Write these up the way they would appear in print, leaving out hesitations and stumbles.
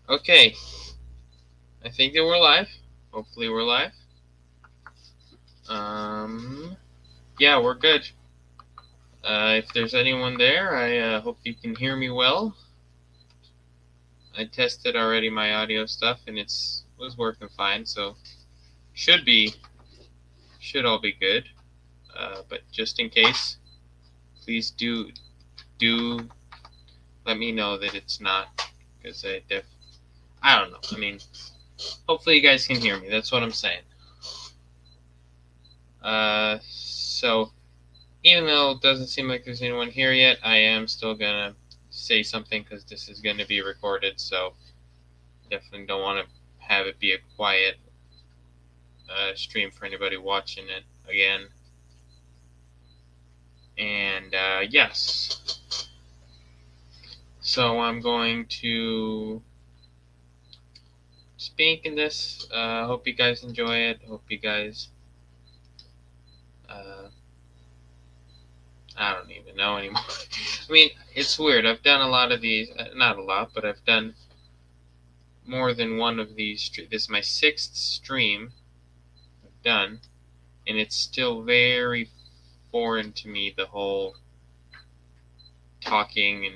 Okay, I think that we're live. Hopefully we're live. Yeah, we're good. If there's anyone there, I hope you can hear me well. I tested already my audio stuff and was working fine, so should all be good. But just in case, please do let me know that it's not, because I don't know. I mean, hopefully you guys can hear me. That's what I'm saying. So even though it doesn't seem like there's anyone here yet, I am still gonna say something because this is going to be recorded, so definitely don't want to have it be a quiet stream for anybody watching it again. And yes, so I'm going to speak in this. Hope you guys enjoy it. Hope you guys I don't even know anymore. I mean, it's weird. I've done a lot of these, not a lot, but I've done more than one of these. This is my 6th stream I've done, and it's still very foreign to me, the whole talking, and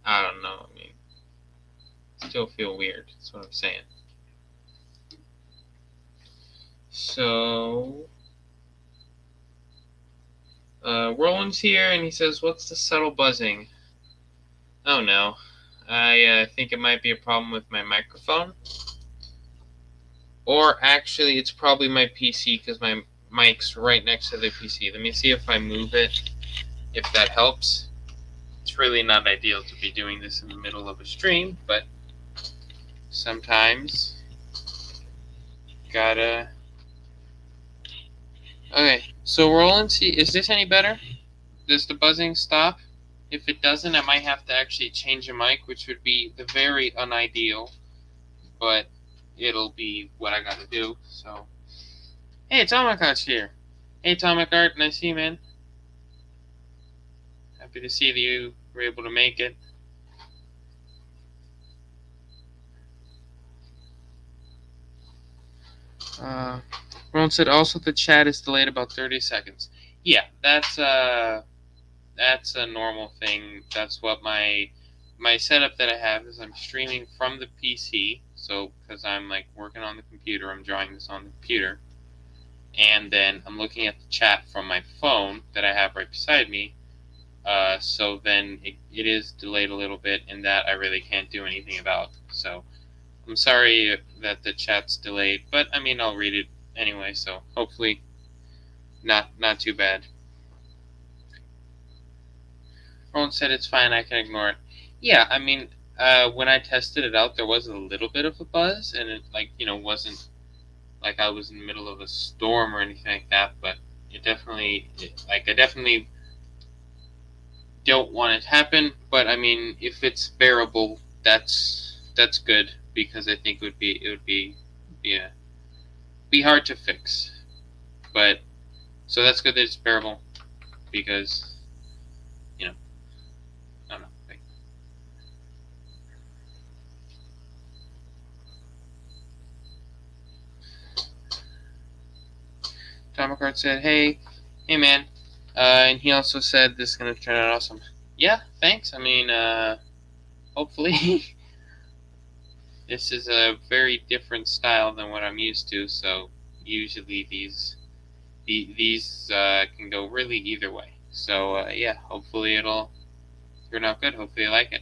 I don't know. I mean, still feel weird. That's what I'm saying. So, Roland's here, and he says, "What's the subtle buzzing?" Oh no, I think it might be a problem with my microphone. Or actually, it's probably my PC, because my mic's right next to the PC. Let me see if I move it, if that helps. It's really not ideal to be doing this in the middle of a stream, but sometimes gotta... Okay, so Roland, see, is this any better? Does the buzzing stop? If it doesn't, I might have to actually change the mic, which would be the very unideal, but it'll be what I gotta do, so... Hey, Atomic Art's here. Hey, Atomic Art, nice to see you, man. Happy to see that you were able to make it. Ron said also the chat is delayed about 30 seconds. Yeah, that's a normal thing. That's what my setup that I have is. I'm streaming from the PC, so because I'm like working on the computer, I'm drawing this on the computer, and then I'm looking at the chat from my phone that I have right beside me. So then it is delayed a little bit, and that I really can't do anything about. So I'm sorry that the chat's delayed, but I mean, I'll read it anyway, so hopefully not too bad. Roland said it's fine, I can ignore it. Yeah, I mean, when I tested it out, there was a little bit of a buzz, and it, like, wasn't like I was in the middle of a storm or anything like that, but it definitely, I definitely don't want it to happen, but I mean, if it's bearable, that's good, because I think it would be hard to fix. But so that's good that it's bearable, because I don't know. Tom McCart said, "Hey man," and he also said this is gonna turn out awesome. Yeah, thanks. I mean, hopefully. This is a very different style than what I'm used to, so usually these can go really either way. So yeah, hopefully it'll turn out good. Hopefully you like it.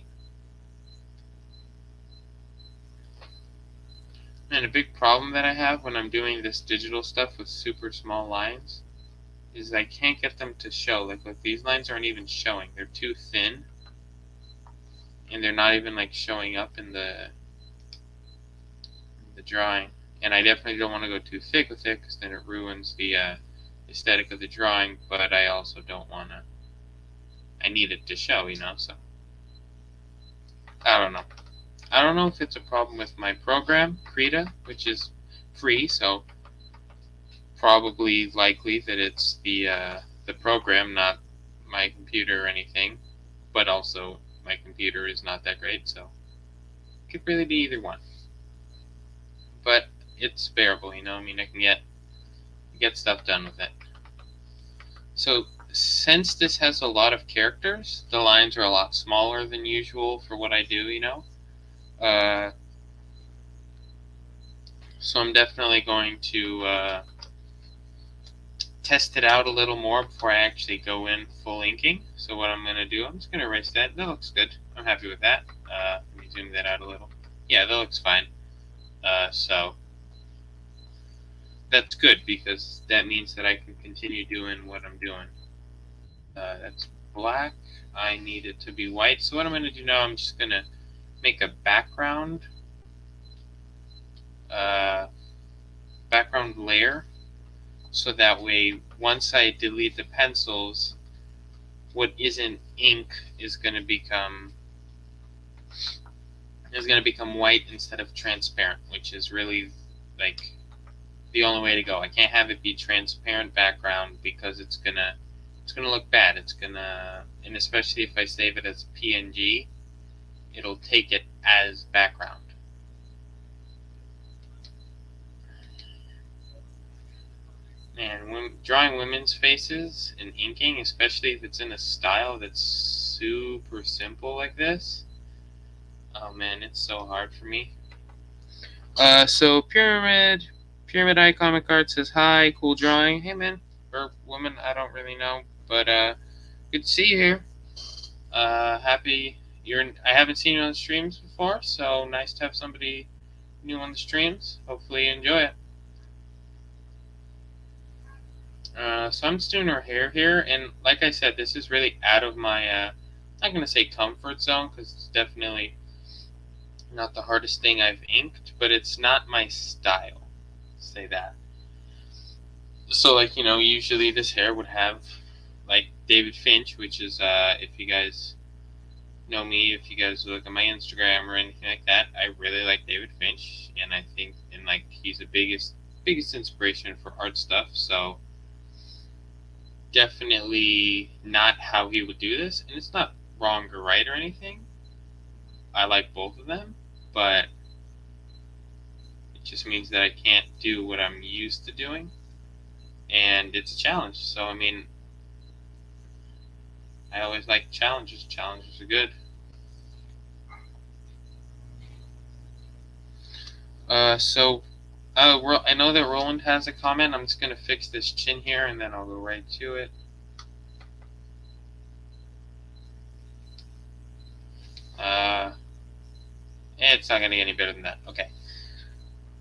And a big problem that I have when I'm doing this digital stuff with super small lines is I can't get them to show. Like these lines aren't even showing. They're too thin, and they're not even like showing up in the drawing. And I definitely don't want to go too thick with it, because then it ruins the aesthetic of the drawing, but I also don't want to... I need it to show, so... I don't know. I don't know if it's a problem with my program, Krita, which is free, so probably likely that it's the program, not my computer or anything, but also my computer is not that great, so... could really be either one. But it's bearable, you know. I mean, I can get stuff done with it. So since this has a lot of characters, the lines are a lot smaller than usual for what I do, you know. So I'm definitely going to test it out a little more before I actually go in full inking. So what I'm going to do, I'm just going to erase that. That looks good. I'm happy with that. Let me zoom that out a little. Yeah, that looks fine. So that's good because that means that I can continue doing what I'm doing. That's black. I need it to be white. So what I'm going to do now, I'm just going to make a background layer, so that way once I delete the pencils, what isn't ink is going to become white instead of transparent, which is really like the only way to go. I can't have it be transparent background because it's gonna look bad. And especially if I save it as a PNG, it'll take it as background. And when drawing women's faces and inking, especially if it's in a style that's super simple like this, oh man, it's so hard for me. So Pyramid Eye Comic Art says, hi, cool drawing. Hey man, or woman, I don't really know, but good to see you here. Happy I haven't seen you on the streams before, so nice to have somebody new on the streams. Hopefully you enjoy it. So I'm just doing her hair here, and like I said, this is really out of my, I'm not going to say comfort zone, because it's definitely not the hardest thing I've inked, but it's not my style, say that. So, like, you know, usually this hair would have, like, David Finch, which is, if you guys know me, if you guys look at my Instagram or anything like that, I really like David Finch, and I think, and, like, he's the biggest inspiration for art stuff, so definitely not how he would do this, and it's not wrong or right or anything. I like both of them, but it just means that I can't do what I'm used to doing, and it's a challenge. So I mean, I always like challenges. Challenges are good. I know that Roland has a comment. I'm just going to fix this chin here, and then I'll go right to it. It's not going to get any better than that. Okay.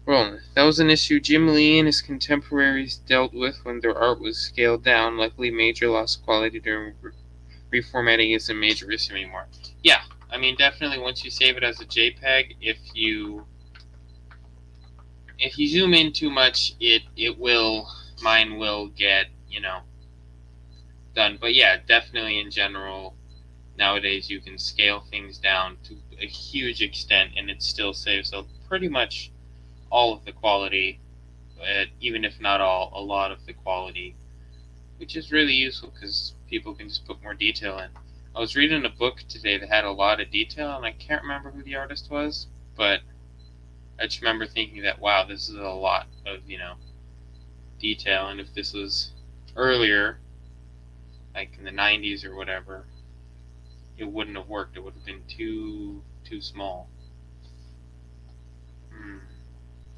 Roland, that was an issue Jim Lee and his contemporaries dealt with when their art was scaled down. Luckily, major loss of quality during reformatting isn't a major issue anymore. Yeah, I mean, definitely once you save it as a JPEG, if you zoom in too much, mine will get, you know, done. But yeah, definitely in general, nowadays you can scale things down to a huge extent and it still saves up pretty much all of the quality, even if not all, a lot of the quality, which is really useful because people can just put more detail in. I was reading a book today that had a lot of detail, and I can't remember who the artist was, but I just remember thinking that, wow, this is a lot of, you know, detail, and if this was earlier, like in the 90s or whatever, it wouldn't have worked. It would have been too small.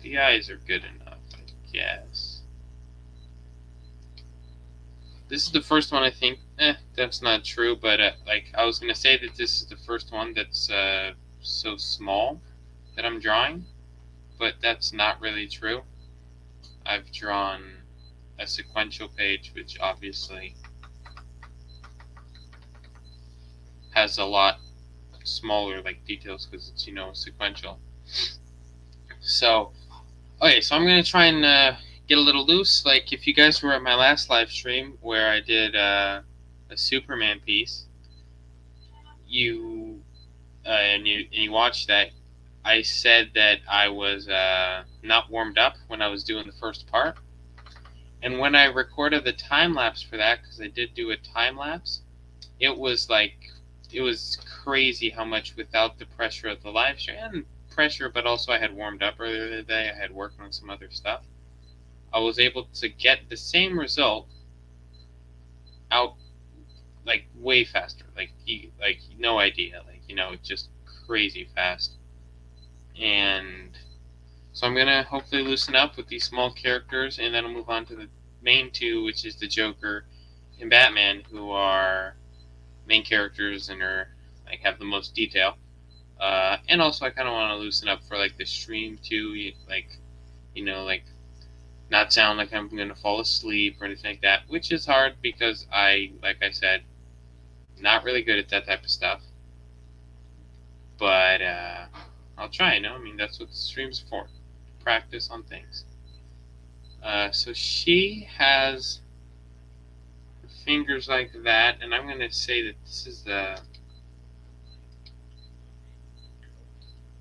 The eyes are good enough, I guess. This is the first one I think, that's not true, but like I was going to say that this is the first one that's so small that I'm drawing, but that's not really true. I've drawn a sequential page, which obviously has a lot smaller like details because it's, you know, sequential. So, okay, so I'm going to try and get a little loose. Like, if you guys were at my last live stream where I did a Superman piece, and you watched that, I said that I was not warmed up when I was doing the first part. And when I recorded the time-lapse for that, because I did do a time-lapse, it was crazy how much without the pressure of the live stream, and pressure, but also I had warmed up earlier in the day. I had worked on some other stuff. I was able to get the same result out like way faster. Like no idea. Like just crazy fast. And so I'm gonna hopefully loosen up with these small characters, and then I'll move on to the main two, which is the Joker and Batman, who are main characters and are have the most detail. And also I kind of want to loosen up for like the stream too, like not sound like I'm gonna fall asleep or anything like that, which is hard because like I said, not really good at that type of stuff. But I'll try. I mean, that's what the stream's for. Practice on things. So she has fingers like that, and I'm going to say that this is the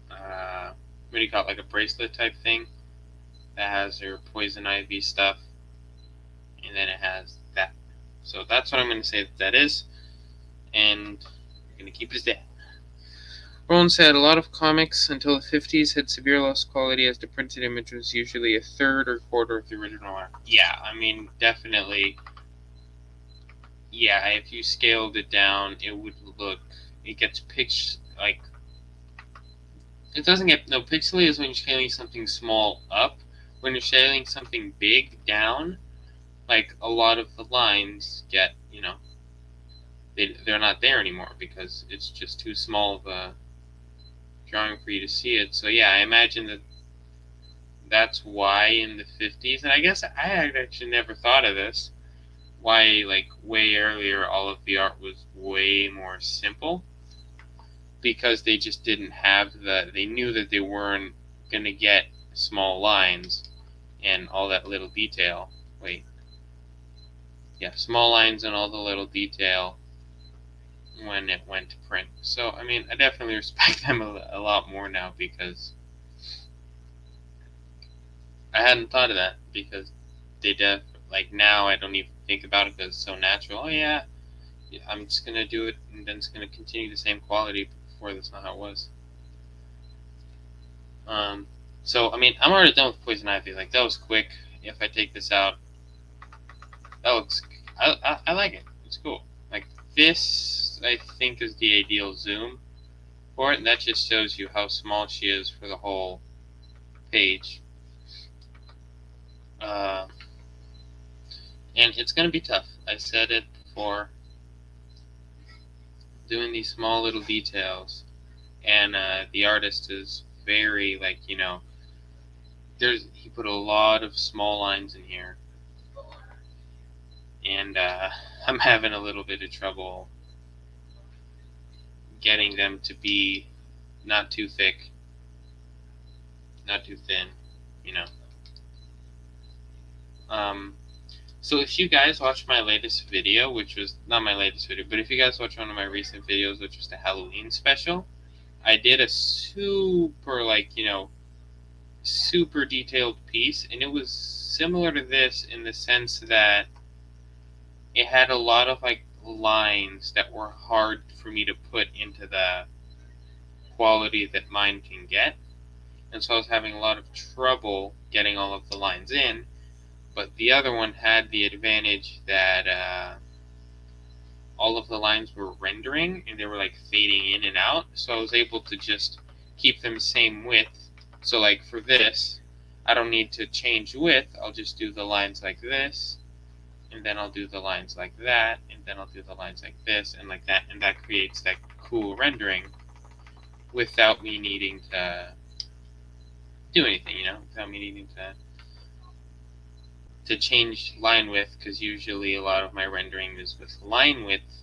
what do you call it, like a bracelet type thing that has her poison ivy stuff, and then it has that. So that's what I'm going to say that is, and I'm going to keep it as that. Rowan said a lot of comics until the 50s had severe loss quality, as the printed image was usually a third or quarter of the original art. Yeah, I mean, definitely. Yeah, if you scaled it down, it would look. It gets like. It doesn't get. No, pixely is when you're scaling something small up. When you're scaling something big down, like a lot of the lines get, they're not there anymore because it's just too small of a drawing for you to see it. So yeah, I imagine that's why in the 50s, and I guess I had actually never thought of this, why like way earlier all of the art was way more simple, because they just didn't have they knew that they weren't going to get small lines and all that little detail. Small lines and all the little detail when it went to print. So, I mean, I definitely respect them a lot more now, because I hadn't thought of that, because they now I don't even think about it because it's so natural. Oh yeah, I'm just going to do it, and then it's going to continue the same quality. Before, that's not how it was. So, I mean, I'm already done with Poison Ivy. Like, that was quick. If I take this out, that looks, I like it. It's cool. Like, this, I think, is the ideal zoom for it, and that just shows you how small she is for the whole page. And it's going to be tough. I said it before. Doing these small little details, and the artist is very, he put a lot of small lines in here, and I'm having a little bit of trouble getting them to be not too thick, not too thin, So if you guys watch my latest video, which was not my latest video, but if you guys watch one of my recent videos, which was the Halloween special, I did a super, super detailed piece, and it was similar to this in the sense that it had a lot of, lines that were hard for me to put into the quality that mine can get, and so I was having a lot of trouble getting all of the lines in. But the other one had the advantage that all of the lines were rendering, and they were fading in and out, so I was able to just keep them same width. So for this, I don't need to change width. I'll just do the lines like this, and then I'll do the lines like that, and then I'll do the lines like this and like that, and that creates that cool rendering without me needing to do anything, without me needing to change line width, because usually a lot of my rendering is with line width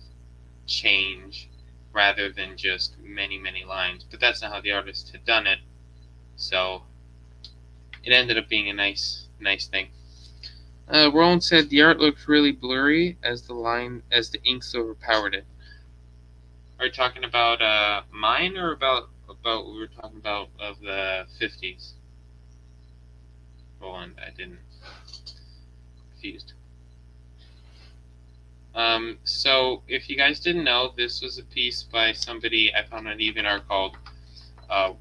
change rather than just many lines. But that's not how the artist had done it, so it ended up being a nice thing. Roland said the art looked really blurry as the inks overpowered it. Are you talking about mine, or about what we were talking about of the 50s? Roland, I didn't. Confused. So if you guys didn't know, this was a piece by somebody I found on DeviantArt called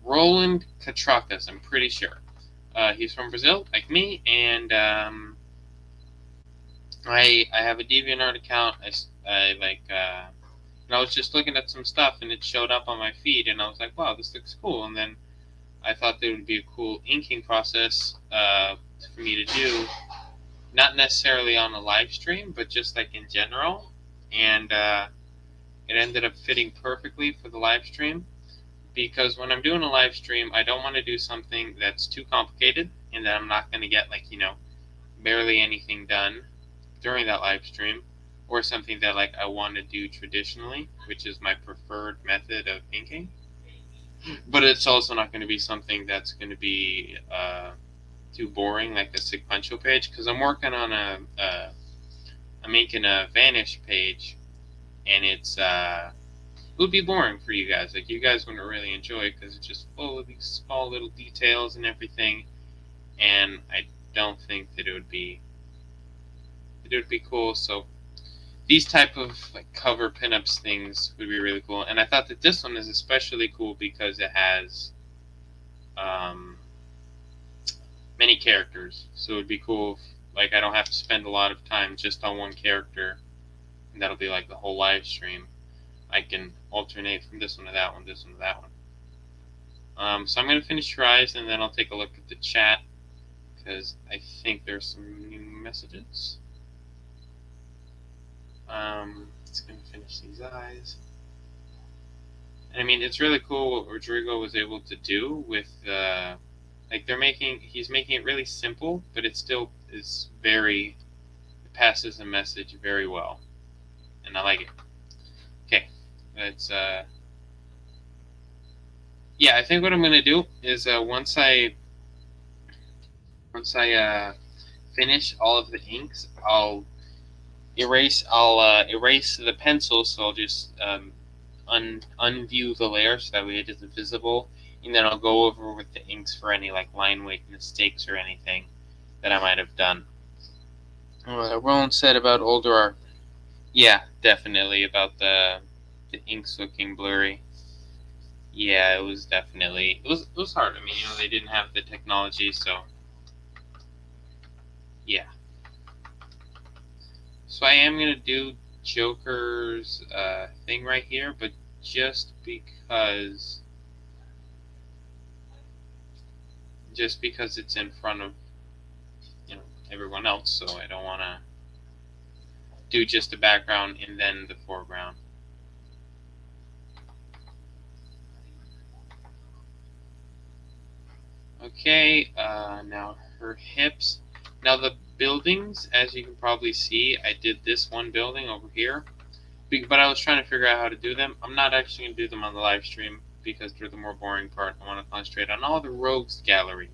Roland Katrakas, I'm pretty sure. He's from Brazil, like me, and I have a DeviantArt account. And I was just looking at some stuff, and it showed up on my feed, and I was like, wow, this looks cool. And then I thought there would be a cool inking process for me to do, not necessarily on a live stream, but just like in general. And it ended up fitting perfectly for the live stream, because when I'm doing a live stream, I don't want to do something that's too complicated and that I'm not going to get, like, barely anything done during that live stream, or something that, like, I want to do traditionally, which is my preferred method of inking. But it's also not going to be something that's going to be too boring, like a Sick Puncho page, because I'm working on I'm making a Vanish page, and it would be boring for you guys. Like, you guys wouldn't really enjoy it because it's just full of these small little details and everything, and I don't think that it would be cool. So these type of, like, cover pinups things would be really cool. And I thought that this one is especially cool because it has many characters. So it would be cool if, like, I don't have to spend a lot of time just on one character, and that'll be like the whole live stream. I can alternate from this one to that one, this one to that one. So I'm going to finish tries, and then I'll take a look at the chat, because I think there's some new messages. It's going to finish these eyes. And I mean, it's really cool what Rodrigo was able to do with, like, he's making it really simple, but it still is it passes the message very well. And I like it. Okay, let's, yeah, I think what I'm going to do is, once I finish all of the inks, I'll erase the pencil, so I'll just unview the layer so that way it isn't visible, and then I'll go over with the inks for any, like, line weight mistakes or anything that I might have done. Roland said about older art. Yeah, definitely about the inks looking blurry. Yeah, it was definitely it was hard. I mean, they didn't have the technology, so yeah. So I am going to do Joker's thing right here, but just because it's in front of everyone else, so I don't want to do just the background and then the foreground. Okay, now her hips. Now the buildings, as you can probably see, I did this one building over here, but I was trying to figure out how to do them. I'm not actually going to do them on the live stream because they're the more boring part. I want to concentrate on all the rogues gallery,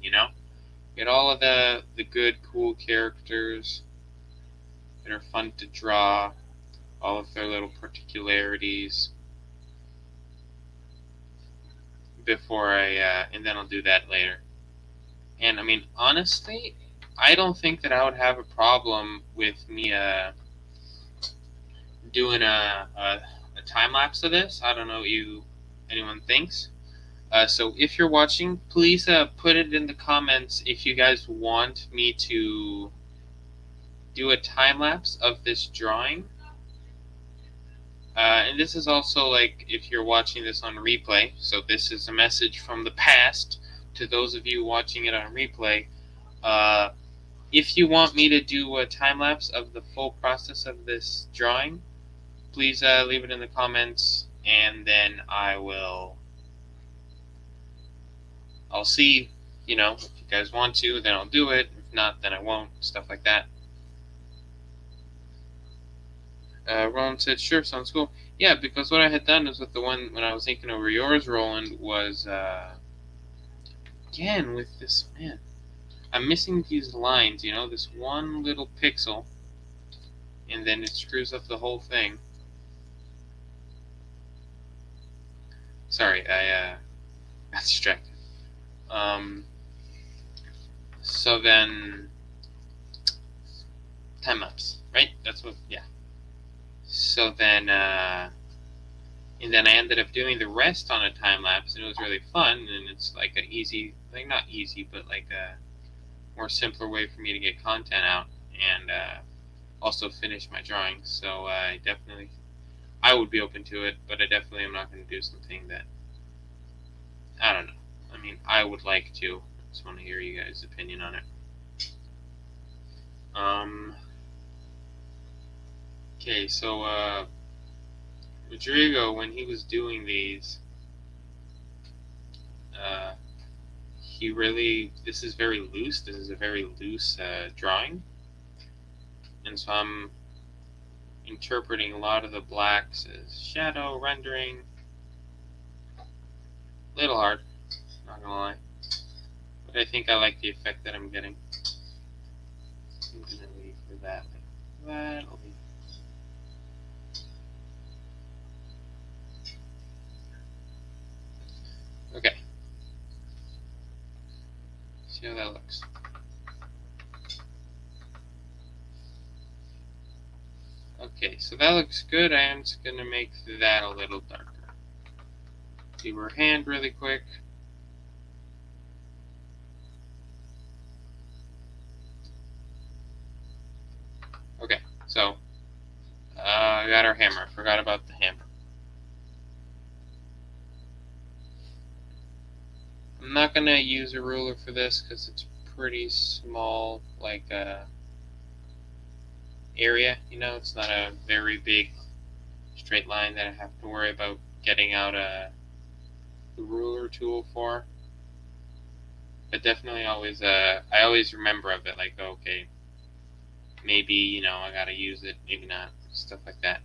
Get all of the good, cool characters that are fun to draw, all of their little particularities before and then I'll do that later. And I mean, honestly, I don't think that I would have a problem with me doing a time lapse of this. I don't know what anyone thinks. So if you're watching, please put it in the comments if you guys want me to do a time lapse of this drawing. And this is also, like, if you're watching this on replay. So this is a message from the past to those of you watching it on replay. If you want me to do a time lapse of the full process of this drawing, please leave it in the comments, and then I'll see, if you guys want to, then I'll do it. If not, then I won't, stuff like that. Roland said, sure, sounds cool. Yeah, because what I had done is with the one, when I was inking over yours, Roland, was, again, with this, man, I'm missing these lines, this one little pixel, and then it screws up the whole thing. Sorry, I got distracted. So then, time lapse, right? That's what, yeah. So then, and And then I ended up doing the rest on a time lapse, and it was really fun. And it's like an easy, like not easy, but like a more simpler way for me to get content out and also finish my drawings. So I would be open to it, but I definitely am not going to do something that, I don't know. I mean, I would like to. I just want to hear you guys' opinion on it. Okay, so Rodrigo, when he was doing these, this is very loose. This is a very loose drawing. And so I'm interpreting a lot of the blacks as shadow rendering. Little hard, not gonna lie. But I think I like the effect that I'm getting. I'm gonna leave for that. That'll be. Okay. See how that looks. Okay, so that looks good. I am just gonna make that a little darker. Do her hand really quick. Okay, so I got our hammer. I forgot about the hammer. I'm not gonna use a ruler for this because it's pretty small, like area. You know, it's not a very big straight line that I have to worry about getting out the ruler tool for. But definitely always, I always remember of it, like, okay, maybe, you know, I gotta use it, maybe not, stuff like that.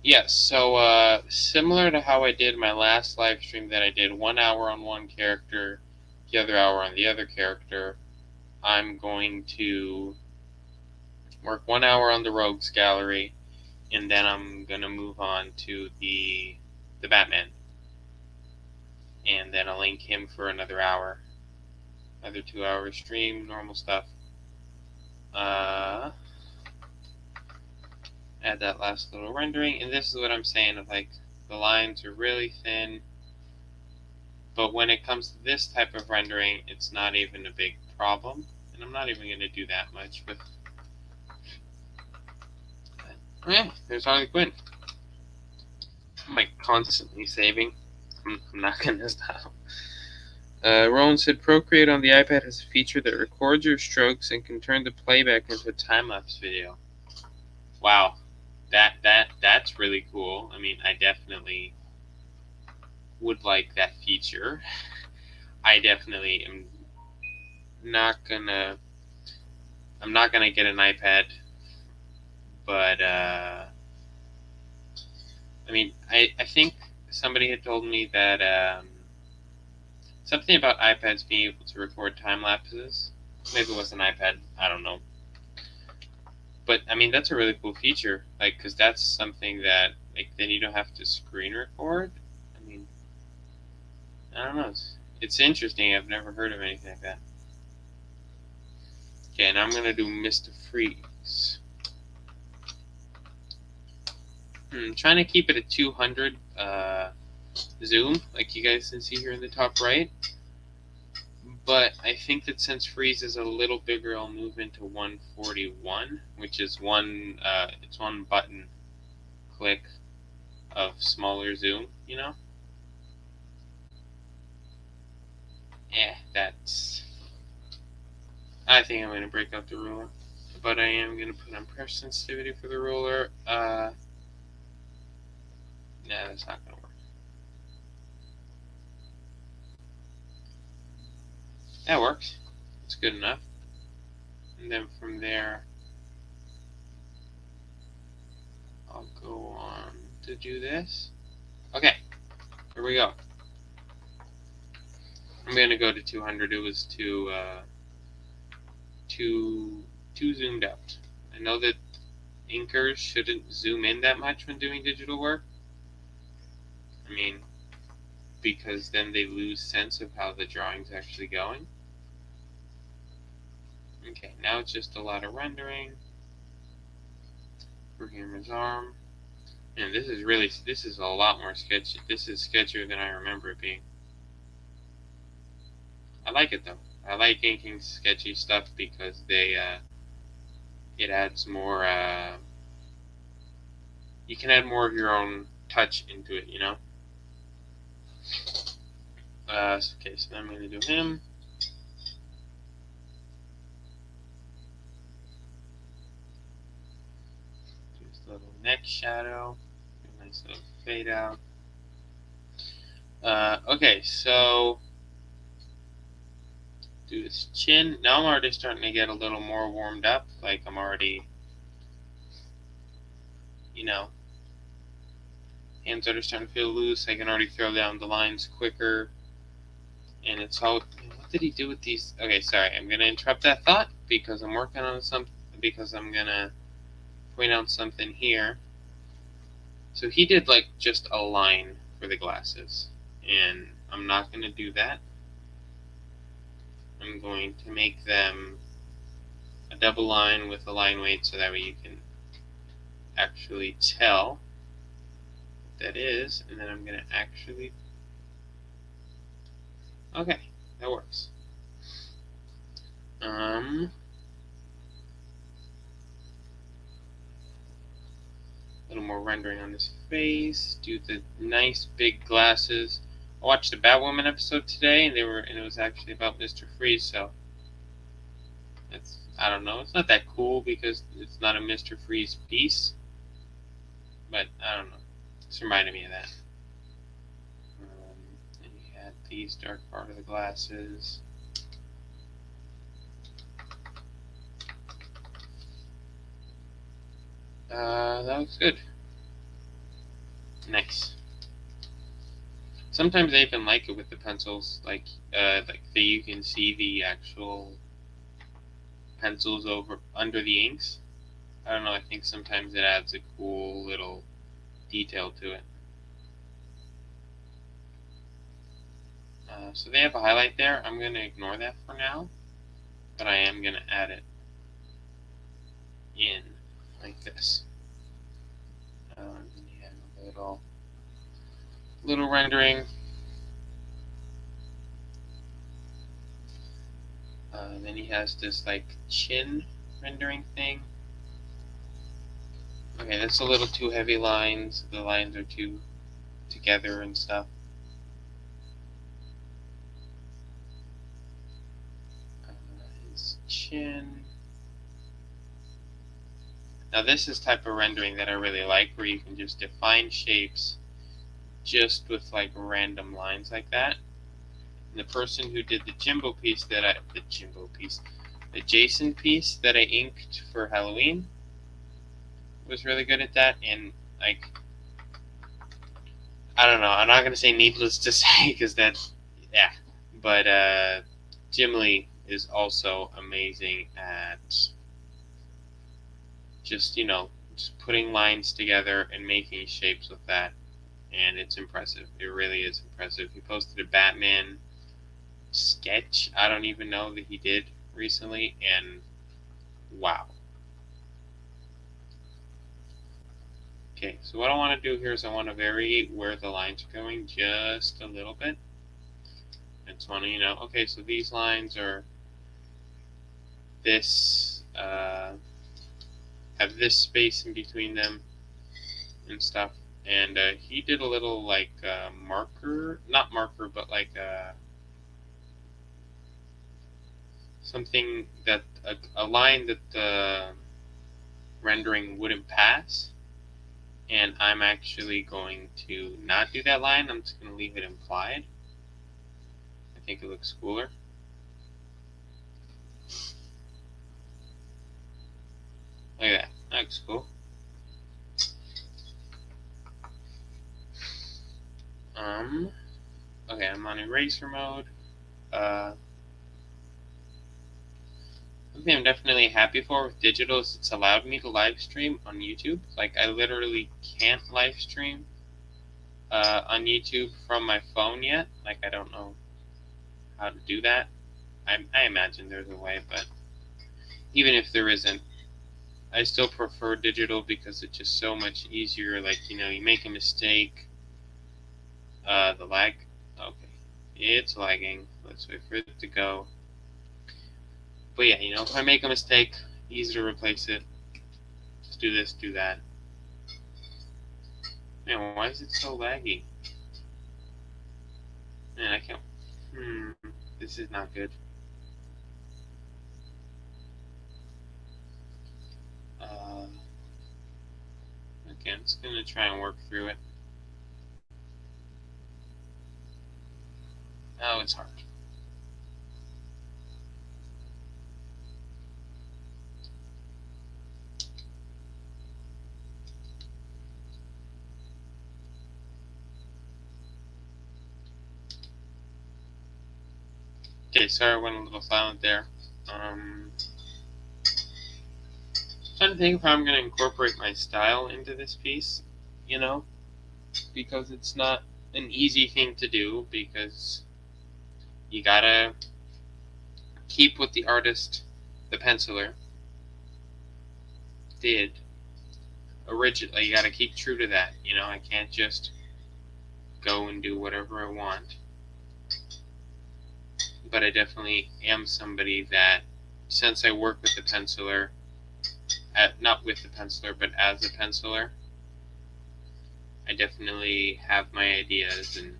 Yes, so similar to how I did my last live stream that I did 1 hour on one character, the other hour on the other character, I'm going to work 1 hour on the Rogues Gallery, and then I'm going to move on to the Batman. And then I'll link him for another hour. Another 2 hour stream, normal stuff. Add that last little rendering, and this is what I'm saying, of like, the lines are really thin, but when it comes to this type of rendering, it's not even a big problem, and I'm not even going to do that much with... Oh yeah, there's Harley Quinn. I'm like constantly saving. I'm not going to stop. Rowan said, Procreate on the iPad has a feature that records your strokes and can turn the playback into a time-lapse video. Wow. That's really cool. I mean, I definitely would like that feature. I definitely am I'm not gonna get an iPad, but I mean, I think somebody had told me that something about iPads being able to record time lapses. Maybe it was an iPad, I don't know. But I mean, that's a really cool feature, like, because that's something that, like, then you don't have to screen record. I mean, I don't know. It's interesting. I've never heard of anything like that. Okay, now I'm gonna do Mr. Freeze. I'm trying to keep it at 200 zoom, like you guys can see here in the top right. But I think that since Freeze is a little bigger, I'll move into 141, which is it's one button click of smaller zoom, you know? Yeah, I think I'm going to break out the ruler. But I am going to put on pressure sensitivity for the ruler. Nah, that's not going to work. That works. It's good enough. And then from there, I'll go on to do this. Okay, here we go. I'm going to go to 200. It was too zoomed out. I know that inkers shouldn't zoom in that much when doing digital work. I mean, because then they lose sense of how the drawing's actually going. Okay, now it's just a lot of rendering. For him, his arm. And this is a lot more sketchy. This is sketchier than I remember it being. I like it though. I like inking sketchy stuff because it adds more, you can add more of your own touch into it, you know? Okay, so I'm going to do him. Do this little neck shadow. A nice little fade out. Okay, so do his chin. Now I'm already starting to get a little more warmed up. Like I'm already, you know, hands are starting to feel loose. I can already throw down the lines quicker. And it's all, what did he do with these? Okay, sorry, I'm going to interrupt that thought because I'm working on something, because I'm going to point out something here. So he did like just a line for the glasses. And I'm not going to do that. I'm going to make them a double line with a line weight so that way you can actually tell what that is. And then I'm going to actually... Okay, that works. A little more rendering on his face. Do the nice big glasses. I watched the Batwoman episode today, and it was actually about Mr. Freeze. So I don't know. It's not that cool because it's not a Mr. Freeze piece, but I don't know. It's reminded me of that. And you had these dark part of the glasses. That looks good. Nice. Sometimes I even like it with the pencils, like you can see the actual pencils under the inks. I don't know. I think sometimes it adds a cool little detail to it. So they have a highlight there. I'm going to ignore that for now, but I am going to add it in like this. And you have a little rendering. Then he has this like chin rendering thing. Okay, that's a little too heavy lines. The lines are too together and stuff. His chin. Now this is type of rendering that I really like, where you can just define shapes just with like random lines like that. And the person who did the Jason piece that I inked for Halloween was really good at that. And like, I don't know, I'm not gonna say needless to say because that's, yeah, but Jim Lee is also amazing at just, just putting lines together and making shapes with that. And it's impressive. It really is impressive. He posted a Batman sketch, I don't even know, that he did recently, and wow. Okay, so what I want to do here is I want to vary where the lines are going just a little bit. I just want to, okay, so these lines are this, have this space in between them and stuff. And he did a little like marker, not marker, but like something that a line that the rendering wouldn't pass. And I'm actually going to not do that line. I'm just going to leave it implied. I think it looks cooler. Look at that. That looks cool. Okay, I'm on eraser mode. Something I'm definitely happy for with digital is it's allowed me to live stream on YouTube. Like, I literally can't live stream on YouTube from my phone yet. Like, I don't know how to do that. I imagine there's a way, but even if there isn't, I still prefer digital because it's just so much easier. Like, you make a mistake. The lag. Okay. It's lagging. Let's wait for it to go. But yeah, if I make a mistake, easy to replace it. Just do this, do that. Man, why is it so laggy? Man, I can't. This is not good. Okay, I'm just gonna try and work through it. Oh, it's hard. Okay, sorry I went a little silent there. Trying to think if I'm going to incorporate my style into this piece, because it's not an easy thing to do, because you gotta keep what the artist, the penciler, did originally. You gotta keep true to that, I can't just go and do whatever I want. But I definitely am somebody that, since I work with the penciler, not with the penciler, but as a penciler, I definitely have my ideas, and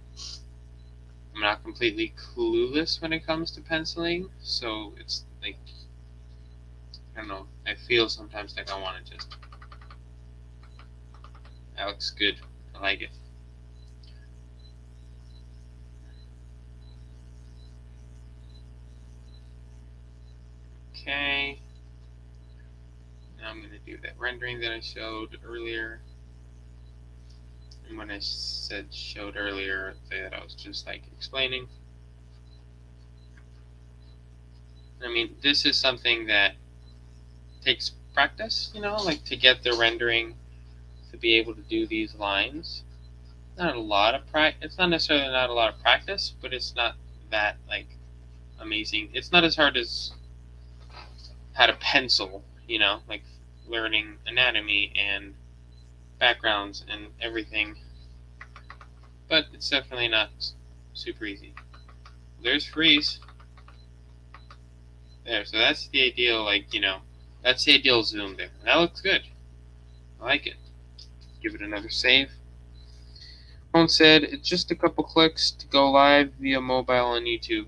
I'm not completely clueless when it comes to penciling, so it's like, I don't know, I feel sometimes like I want to just, that looks good, I like it. Okay, now I'm going to do that rendering that I showed earlier. And when I said showed earlier, that I was just like explaining. I mean, this is something that takes practice, like to get the rendering to be able to do these lines. Not a lot of practice. It's not necessarily not a lot of practice, but it's not that like amazing. It's not as hard as how to pencil, like learning anatomy and backgrounds and everything. But it's definitely not super easy. There's freeze. There, so that's the ideal, that's the ideal zoom there. That looks good. I like it. Give it another save. Phone said it's just a couple clicks to go live via mobile on YouTube.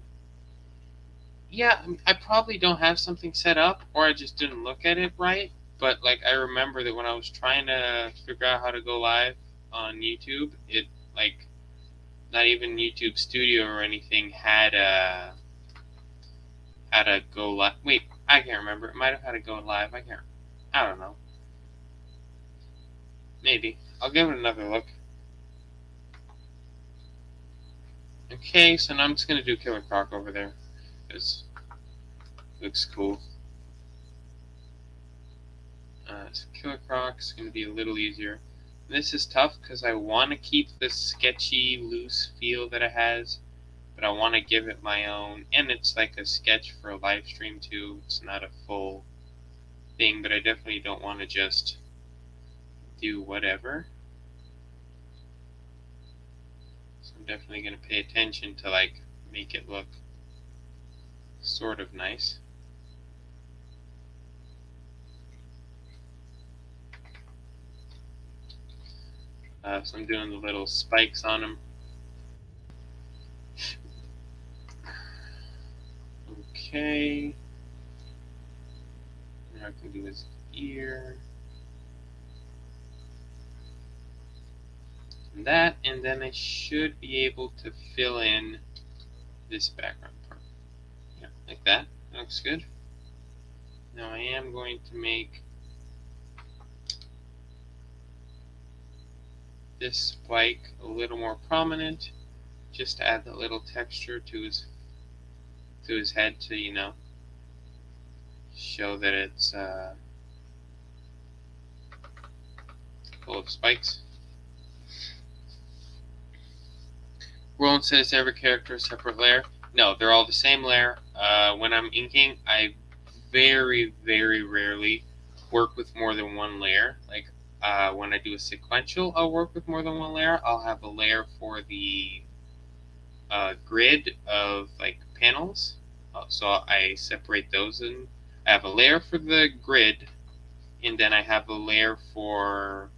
Yeah, I probably don't have something set up, or I just didn't look at it right. But I remember that when I was trying to figure out how to go live on YouTube, it not even YouTube Studio or anything had a go live. Wait, I can't remember. It might have had a go live. I don't know. Maybe. I'll give it another look. Okay, so now I'm just gonna do Killer Croc over there, because it looks cool. So Killer Croc's gonna be a little easier. And this is tough because I want to keep the sketchy, loose feel that it has, but I want to give it my own. And it's like a sketch for a live stream too. It's not a full thing, but I definitely don't want to just do whatever. So I'm definitely going to pay attention to make it look sort of nice. So I'm doing the little spikes on them. Okay. Now I can do his ear. And that, and then I should be able to fill in this background part. Yeah, like that. That looks good. Now I am going to make this spike a little more prominent, just to add that little texture to his head to, show that it's full of spikes. Roland says every character is a separate layer. No, they're all the same layer. When I'm inking, I very, very rarely work with more than one layer. Like when I do a sequential, I'll work with more than one layer. I'll have a layer for the grid of like panels, so I separate those in. I have a layer for the grid, and then I have a layer for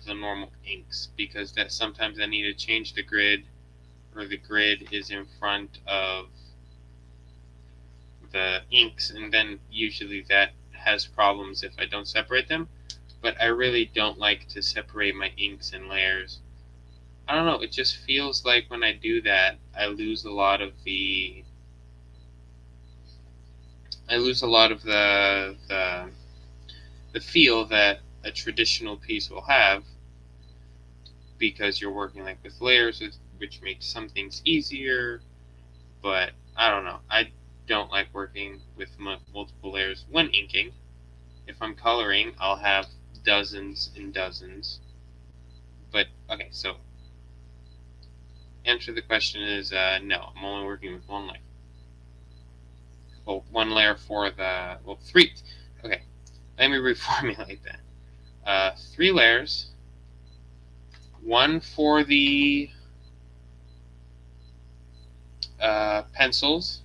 the normal inks, because that sometimes I need to change the grid, or the grid is in front of the inks, and then usually that has problems if I don't separate them. But I really don't like to separate my inks in layers. I don't know, it just feels like when I do that, I lose a lot of the feel that a traditional piece will have, because you're working like with layers, which makes some things easier. But I don't know, I don't like working with multiple layers when inking. If I'm coloring, I'll have dozens and dozens. But okay, so answer the question is no, I'm only working with one layer. Well, one layer for the, well, three. Okay, let me reformulate that. 3 layers. One for the pencils,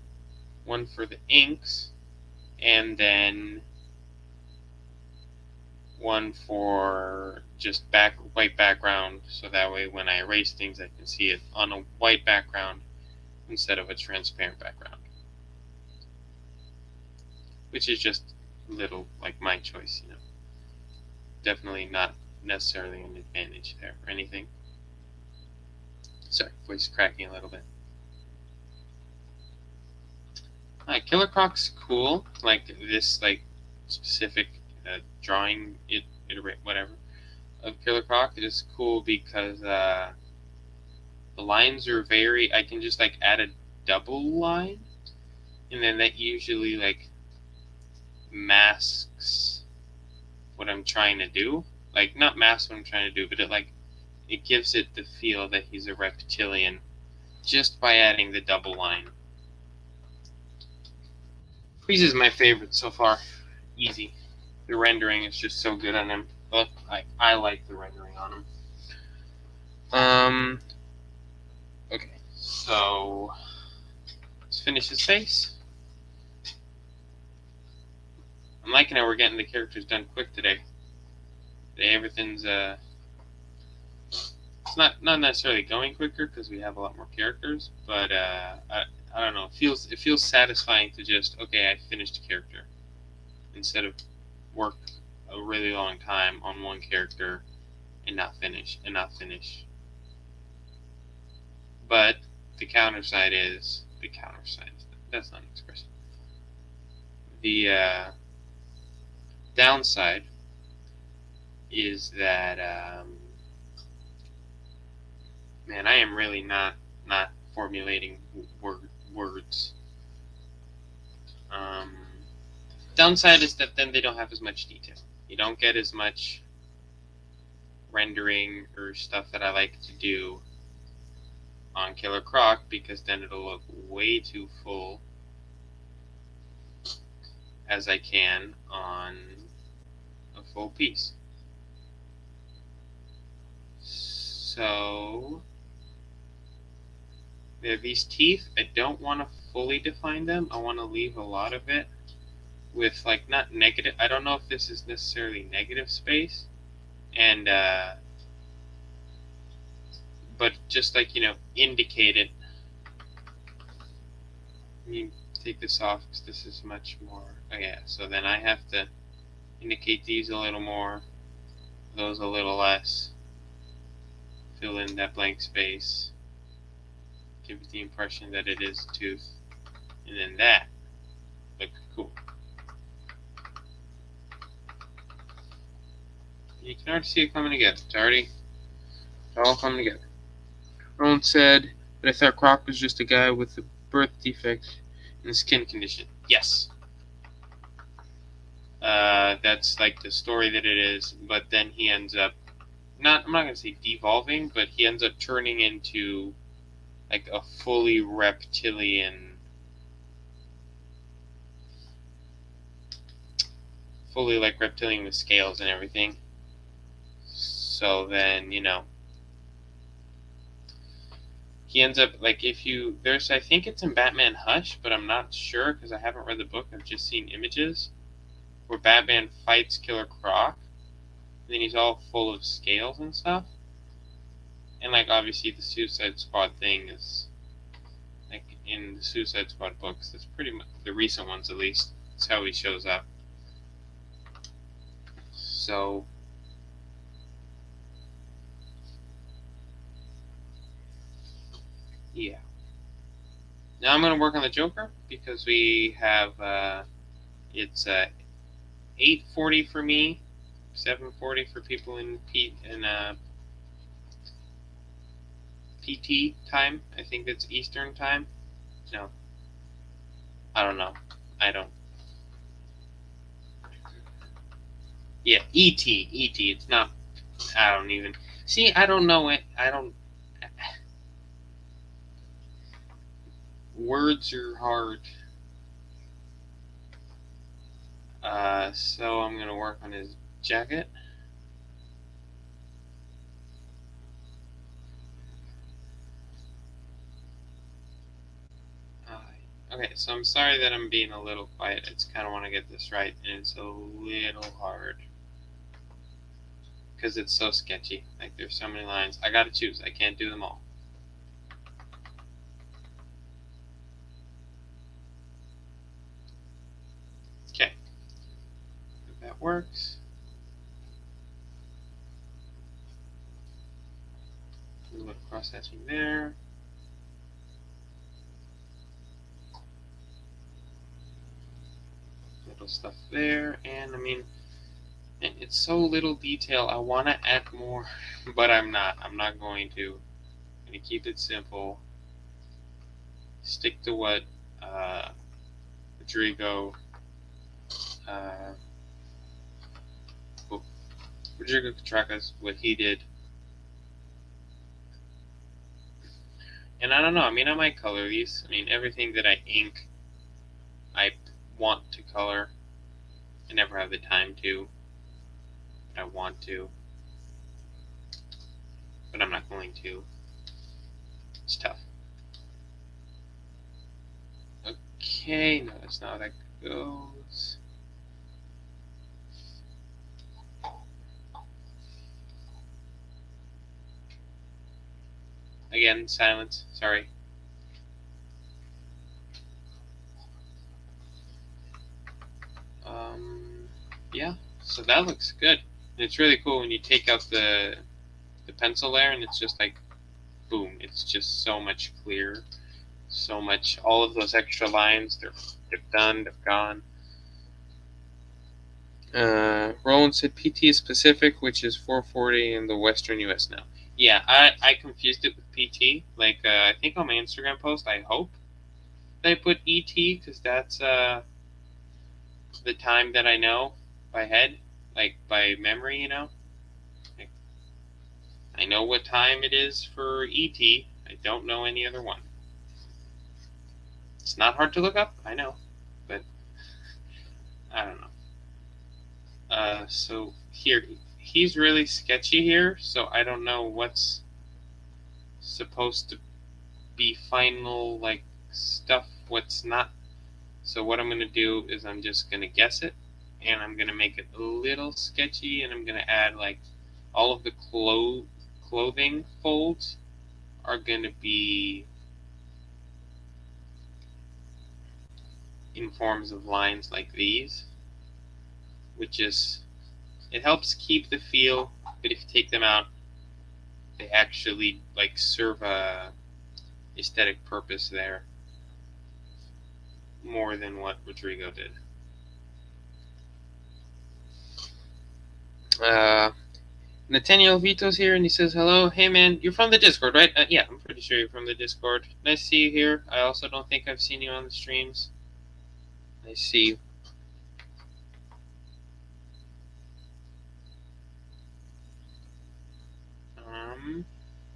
one for the inks, and then one for just white background, so that way when I erase things I can see it on a white background instead of a transparent background. Which is just a little like my choice, you know. Definitely not necessarily an advantage there or anything. Sorry, voice cracking a little bit. Killer Croc's cool. Like this, like specific drawing, whatever, of Killer Croc is cool because the lines are very. I can just like add a double line, and then that usually like masks what I'm trying to do. Like not masks what I'm trying to do, but it gives it the feel that he's a reptilian just by adding the double line. Freeze is my favorite so far. Easy. The rendering is just so good on him. But I like the rendering on him. Okay, so let's finish his face. I'm liking how we're getting the characters done quick today. Everything's it's not necessarily going quicker because we have a lot more characters, but I don't know. It feels satisfying to just, okay, I finished a character, instead of work a really long time on one character and not finish. But the counter side is that's not an expression. The downside is that man, I am really not formulating words. Downside is that then they don't have as much detail. You don't get as much rendering or stuff that I like to do on Killer Croc, because then it'll look way too full as I can on a full piece. So these teeth, I don't want to fully define them. I want to leave a lot of it with like not negative. I don't know if this is necessarily negative space, and but just like, you know, indicate it. Let me take this off because this is much more. Oh yeah, so then I have to indicate these a little more, those a little less. Fill in that blank space. Give it the impression that it is a tooth, and then that look cool. You can already see it coming together. It's all coming together. Rowan said that I thought Croc was just a guy with a birth defect and a skin condition. Yes. That's like the story that it is, but then he ends up I'm not going to say devolving, but he ends up turning into like a fully reptilian fully like reptilian with scales and everything. So then, you know, he ends up like if you there's I think it's in Batman Hush, but I'm not sure because I haven't read the book. I've just seen images where Batman fights Killer Croc, and then he's all full of scales and stuff. And like obviously the Suicide Squad thing is like in the Suicide Squad books. That's pretty much the recent ones, at least. That's how he shows up. So yeah. Now I'm gonna work on the Joker because we have it's 8:40 for me, 7:40 for people in PT time. I think it's Eastern time. No, I don't know. I don't. Yeah, ET. It's not. I don't even see. I don't know it. I don't. Words are hard. So I'm gonna work on his jacket. Okay, so I'm sorry that I'm being a little quiet. I just kind of want to get this right, and it's a little hard because it's so sketchy. Like there's so many lines. I gotta choose. I can't do them all. Okay, if that works. A little cross-hatching there. Little stuff there, and I mean, it's so little detail. I want to add more, but I'm not. I'm not going to. I'm going to keep it simple. Stick to what Rodrigo Katrakas, what he did. And I don't know. I mean, I might color these. I mean, everything that I ink, I want to color. I never have the time to. But I want to. But I'm not going to. It's tough. Okay, no, that's not how that goes. Again, silence. Sorry. Yeah, so that looks good. And it's really cool when you take out the pencil layer and it's just like, boom, it's just so much clearer. So much, all of those extra lines, they're done, they're gone. Roland said PT is Pacific, which is 4:40 in the Western U.S. now. Yeah, I confused it with PT. Like, I think on my Instagram post, I hope they put ET, because that's the time that I know by head, like by memory, you know. Like, I know what time it is for ET. I don't know any other one. It's not hard to look up, I know, but I don't know. So here, he's really sketchy here, so I don't know what's supposed to be final, like, stuff, what's not. So what I'm going to do is I'm just going to guess it, and I'm going to make it a little sketchy, and I'm going to add, like, all of the clothing folds are going to be in forms of lines like these, which is, it helps keep the feel, but if you take them out, they actually like serve a aesthetic purpose there more than what Rodrigo did. Nathaniel Vito's here, and he says, hello. Hey, man, you're from the Discord, right? Yeah, I'm pretty sure you're from the Discord. Nice to see you here. I also don't think I've seen you on the streams. I see you.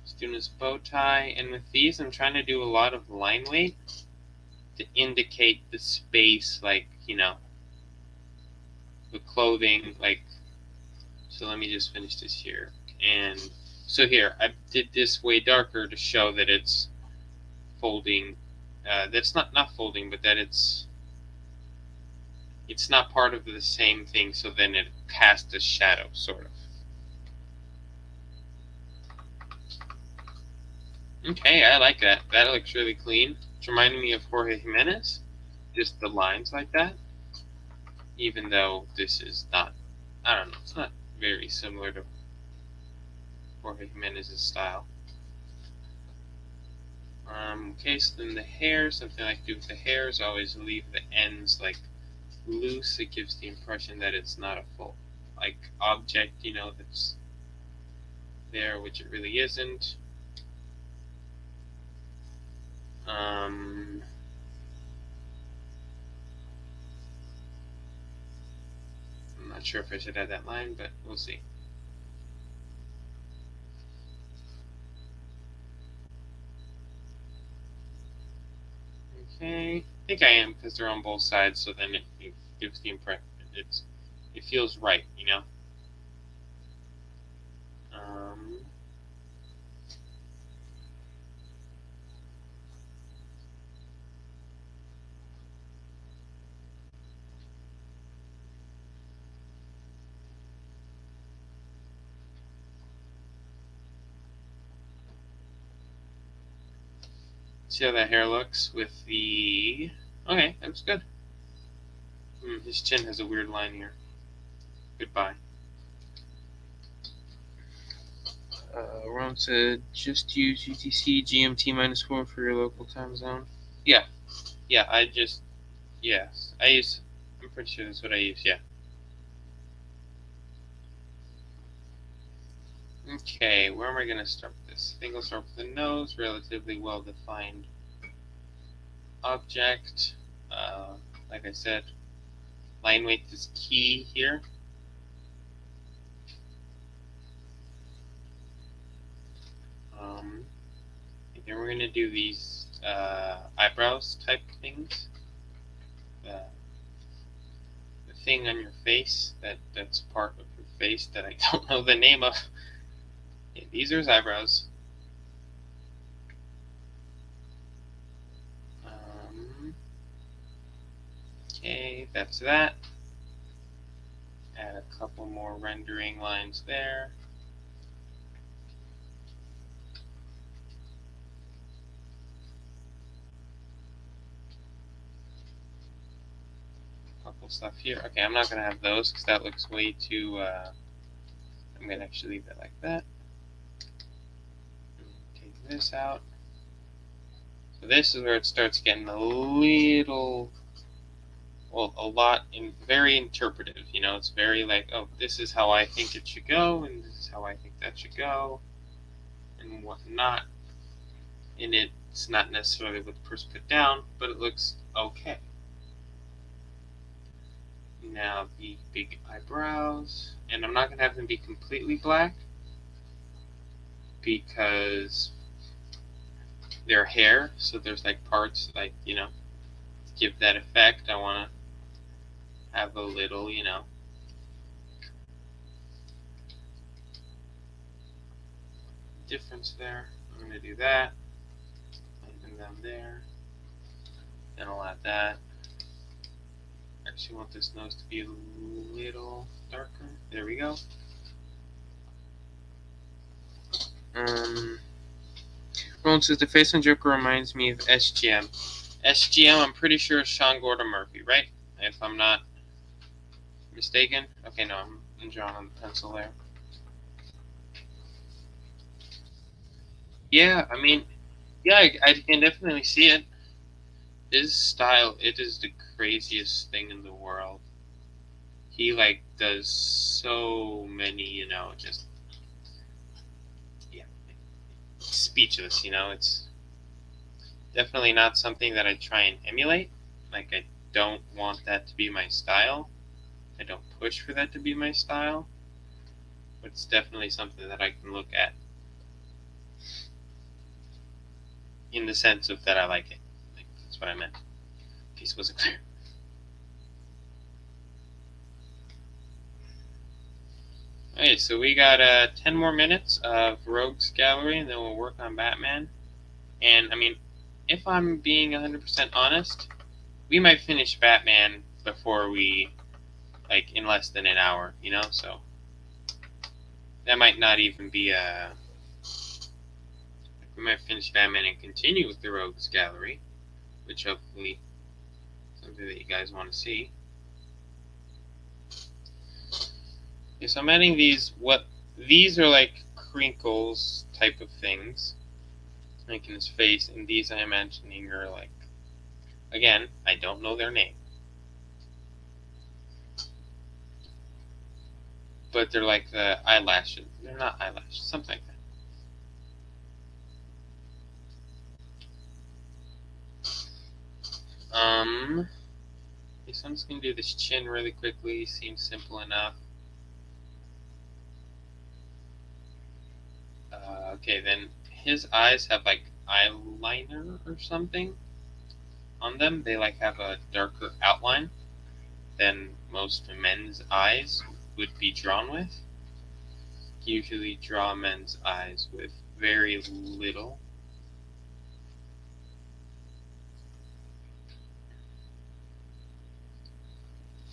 Student's bow tie, and with these, I'm trying to do a lot of line weight to indicate the space, like, you know, the clothing, like, so let me just finish this here. And so here, I did this way darker to show that it's folding, that's not folding, but that it's not part of the same thing, so then it casts a shadow, sort of. Okay, I like that. That looks really clean. It's reminding me of Jorge Jimenez, just the lines like that. Even though this is not, I don't know, it's not very similar to Jorge Jimenez's style. Okay, so then the hair, something I like to do with the hair is always leave the ends like loose. It gives the impression that it's not a full like object, you know, that's there, which it really isn't. I'm not sure if I should add that line, but we'll see. Okay, I think I am because they're on both sides, so then it gives the impression it feels right, you know. See how that hair looks with the... Okay, that looks good. His chin has a weird line here. Goodbye. Ron said, just use UTC GMT -4 for your local time zone. Yeah, yes. I'm pretty sure that's what I use, yeah. Okay, where am I going to start with this? I think I'll start with the nose, relatively well-defined object. Like I said, line weight is key here. And then we're going to do these eyebrows type things. The thing on your face, that's part of your face that I don't know the name of. Yeah, these are his eyebrows. Okay, that's that. Add a couple more rendering lines there. Couple stuff here. Okay, I'm not gonna have those because that looks way too. I'm gonna actually leave that like that. Take this out. So this is where it starts getting a little, well, a lot, very interpretive. You know, it's very like, oh, this is how I think it should go, and this is how I think that should go, and whatnot. And it's not necessarily what the person put down, but it looks okay. Now the big eyebrows, and I'm not going to have them be completely black because they're hair, so there's like parts like, you know, to give that effect. I want to have a little, you know, difference there. I'm going to do that, and down there, then I'll add that. Actually want this nose to be a little darker. There we go. Roland says the face on Joker reminds me of SGM. SGM, I'm pretty sure is Sean Gordon Murphy, right? If I'm not mistaken. Okay, no, I'm drawing on the pencil there. Yeah, I mean, yeah, I can definitely see it. His style, it is the craziest thing in the world. He like does so many, you know, just, yeah, speechless, you know. It's definitely not something that I try and emulate. Like, I don't want that to be my style. I don't push for that to be my style. But it's definitely something that I can look at in the sense of that I like it. Like, that's what I meant. In case it wasn't clear. Okay, so we got 10 more minutes of Rogues Gallery, and then we'll work on Batman. And, I mean, if I'm being 100% honest, we might finish Batman before we, like, in less than an hour, you know? So, that might not even be a... We might finish Batman and continue with the Rogues Gallery, which hopefully is something that you guys want to see. Okay, so I'm adding these, these are like crinkles type of things, like in his face, and these I'm imagining are like, again, I don't know their name, but they're like the eyelashes. They're not eyelashes, something like that. Okay, so I'm just gonna do this chin really quickly. Seems simple enough. Okay, then his eyes have like eyeliner or something on them. They like have a darker outline than most men's eyes would be drawn with. Usually draw men's eyes with very little.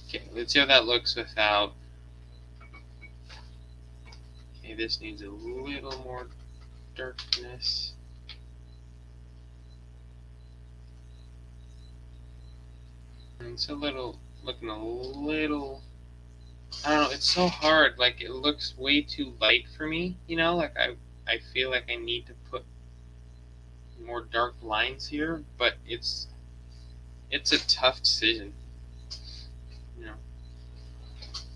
Okay, let's see how that looks without. Okay, this needs a little more darkness. And it's looking a little, I don't know, it's so hard, like it looks way too light for me, you know, like I feel like I need to put more dark lines here, but it's a tough decision, you know.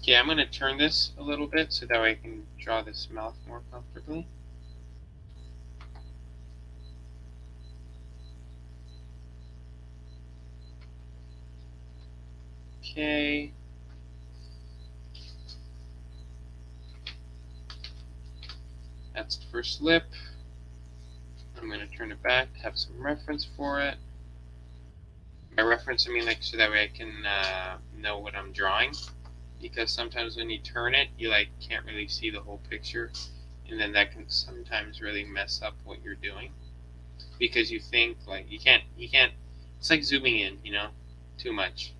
Okay, I'm going to turn this a little bit so that way I can draw this mouth more comfortably. Okay. That's the first lip. I'm going to turn it back, have some reference for it. By reference, I mean like so that way I can know what I'm drawing. Because sometimes when you turn it, you like can't really see the whole picture, and then that can sometimes really mess up what you're doing. Because you think like you can't. It's like zooming in, you know, too much.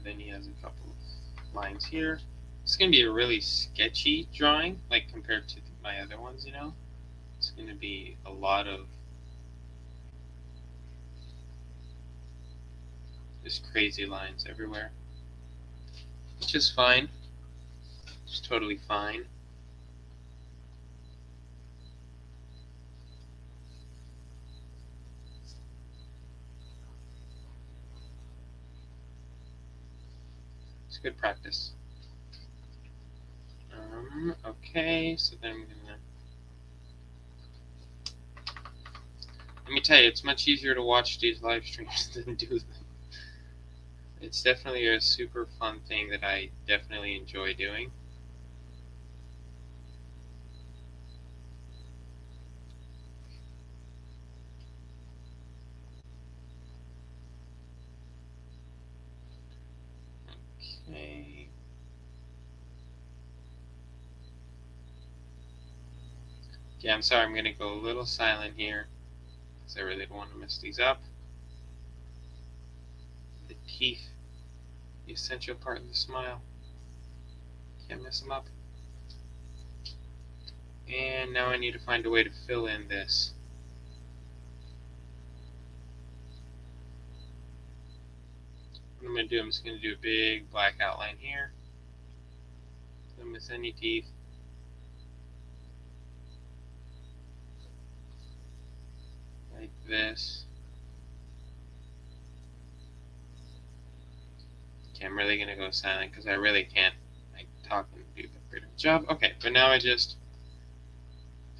Then he has a couple of lines here. It's gonna be a really sketchy drawing, like compared to my other ones, you know. It's gonna be a lot of just crazy lines everywhere, which is fine. It's totally fine. It's good practice. Okay, so then I'm gonna. Let me tell you, it's much easier to watch these live streams than do them. It's definitely a super fun thing that I definitely enjoy doing. Okay. Yeah, I'm sorry, I'm going to go a little silent here, because I really don't want to mess these up. The teeth, the essential part of the smile. Can't mess them up. And now I need to find a way to fill in this. What I'm going to do, I'm just going to do a big black outline here. Don't miss any teeth. Like this. Okay, I'm really going to go silent because I really can't like talk and do the pretty job. Okay, but now I just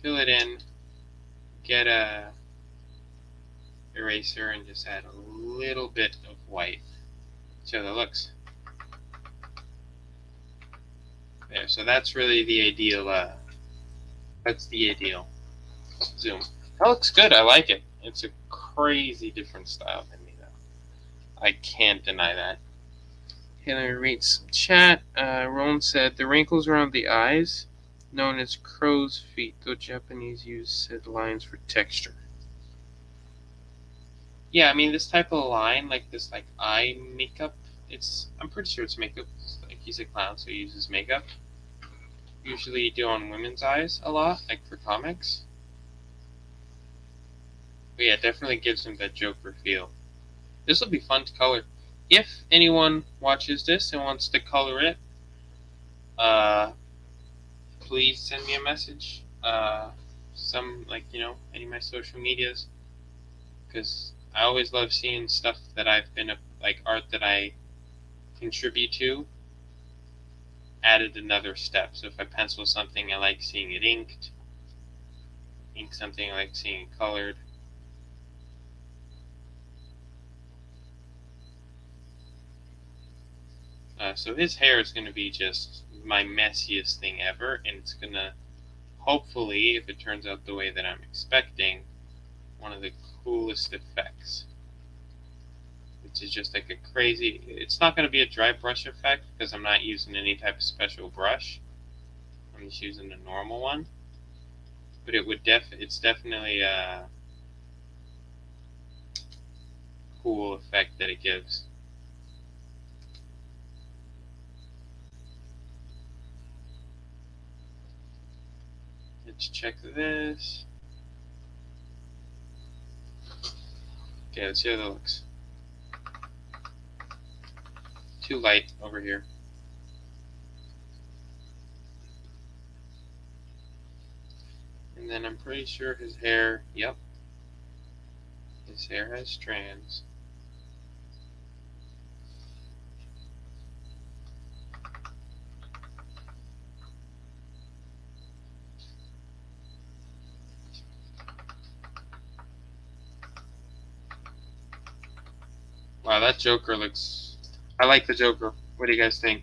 fill it in, get a eraser, and just add a little bit of white. See how that looks. There, so that's really the ideal, that's the ideal zoom. That looks good, I like it. It's a crazy different style than me, though. I can't deny that. Okay, let me read some chat. Roland said, the wrinkles around the eyes, known as crow's feet, though Japanese use said lines for texture. Yeah, I mean, this type of line, like this like eye makeup, I'm pretty sure it's makeup. Like, he's a clown, so he uses makeup. Usually you do on women's eyes a lot, like for comics. But yeah, it definitely gives him that Joker feel. This will be fun to color. If anyone watches this and wants to color it, please send me a message. Any of my social medias, because I always love seeing stuff that I've been like art that I contribute to. Added another step. So if I pencil something, I like seeing it inked. Ink something, I like seeing it colored. So his hair is going to be just my messiest thing ever, and it's going to, hopefully, if it turns out the way that I'm expecting, one of the coolest effects. Which is just like a crazy, it's not going to be a dry brush effect because I'm not using any type of special brush. I'm just using a normal one. But it's definitely a cool effect that it gives. Let's check this. Okay, let's see how that looks. Too light over here. And then I'm pretty sure his hair, yep. His hair has strands. Wow, that Joker looks... I like the Joker. What do you guys think?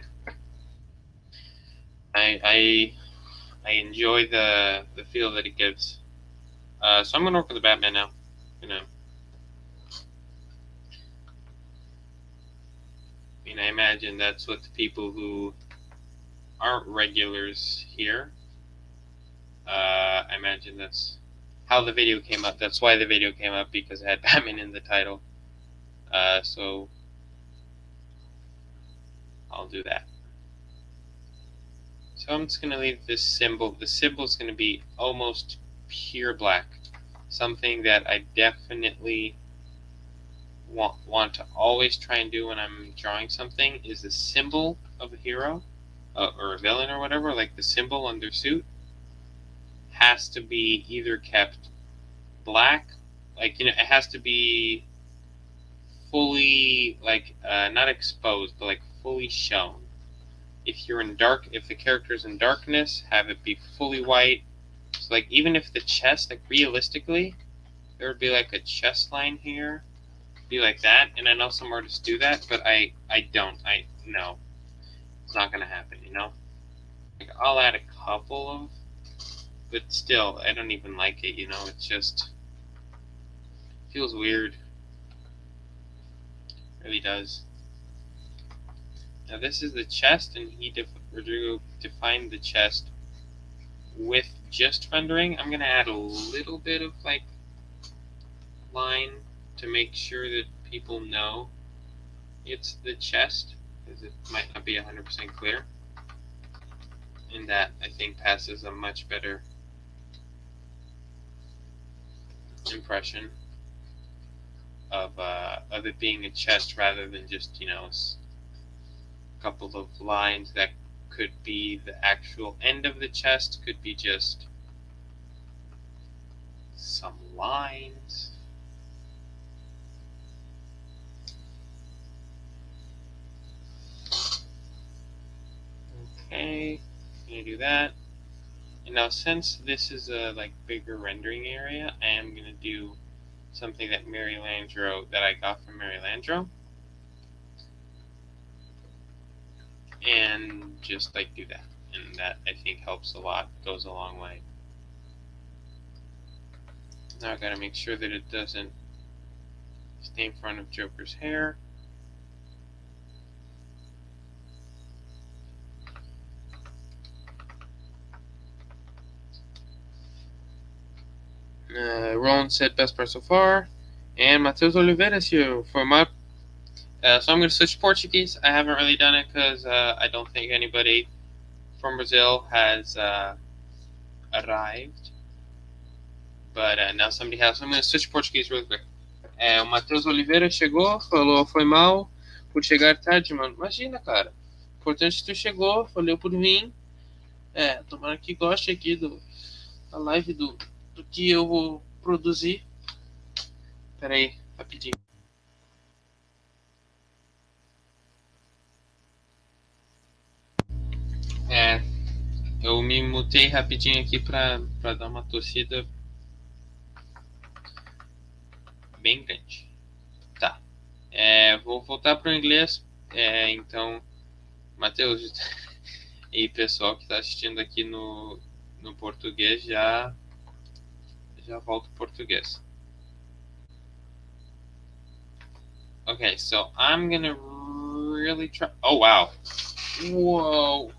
I enjoy the feel that it gives. So I'm gonna work with the Batman now. I imagine that's what the people who aren't regulars here. I imagine that's how the video came up. That's why the video came up, because it had Batman in the title. So I'll do that. So I'm just gonna leave this symbol. The symbol is gonna be almost pure black. Something that I definitely want to always try and do when I'm drawing something is the symbol of a hero or a villain or whatever, like the symbol on their suit, has to be either kept black, like, it has to be fully, like, not exposed, but like fully shown. If the character's in darkness, have it be fully white. So like, even if the chest, like, realistically, there would be like a chest line here, be like that, and I know some artists do that, but I don't. No, it's not gonna happen, Like, I'll add a couple of, but still, I don't even like it, it just feels weird. It really does. Now this is the chest, and Rodrigo defined the chest with just rendering. I'm gonna add a little bit of like line to make sure that people know it's the chest, because it might not be 100% clear. And that, I think, passes a much better impression of it being a chest rather than just, a couple of lines that could be the actual end of the chest, could be just some lines. Okay, I'm gonna do that. And now, since this is a like bigger rendering area, I am gonna do something that I got from Mary Landro, and just like do that. And that, I think, helps a lot, goes a long way. Now I gotta make sure that it doesn't stay in front of Joker's hair. Roland said best part so far. And Matheus Oliveira is here for my. So I'm going to switch to Portuguese. I haven't really done it because I don't think anybody from Brazil has arrived. But now somebody has. So I'm going to switch to Portuguese really quick. O Matheus Oliveira chegou, falou, foi mal por chegar tarde, mano. Imagina, cara. Importante que tu chegou, valeu por vir. Tomara que goste aqui da live do que eu vou produzir. Pera aí, rapidinho. Eu me mutei rapidinho aqui pra dar uma torcida bem grande. Tá. Vou voltar pro inglês. Então, Matheus e pessoal que tá assistindo aqui no português, já volto pro português. Okay, so I'm gonna really try. Oh, wow. Whoa.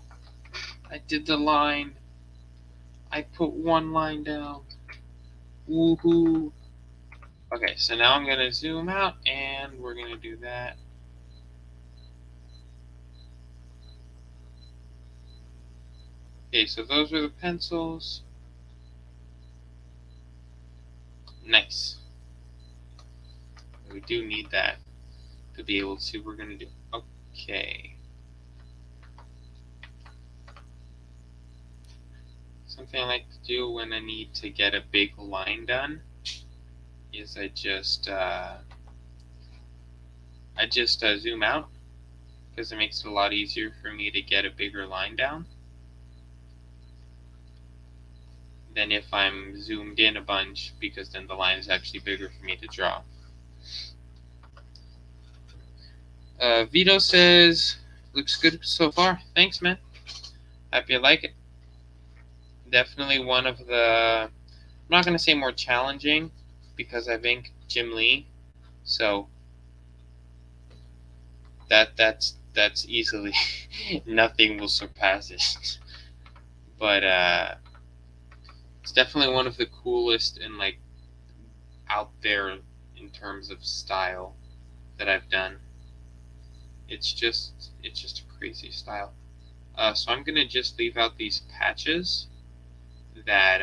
I did the line. I put one line down. Woohoo. Okay, so now I'm gonna zoom out and we're gonna do that. Okay, so those are the pencils. Nice. We do need that to be able to see what we're gonna do. Okay. Something I like to do when I need to get a big line done is I just zoom out because it makes it a lot easier for me to get a bigger line down than if I'm zoomed in a bunch, because then the line is actually bigger for me to draw. Vito says, looks good so far. Thanks, man. Happy you like it. Definitely one of the, I'm not going to say more challenging, because I've inked Jim Lee, so that's easily, nothing will surpass it. But it's definitely one of the coolest and like out there in terms of style that I've done. It's just a crazy style. So I'm gonna just leave out these patches that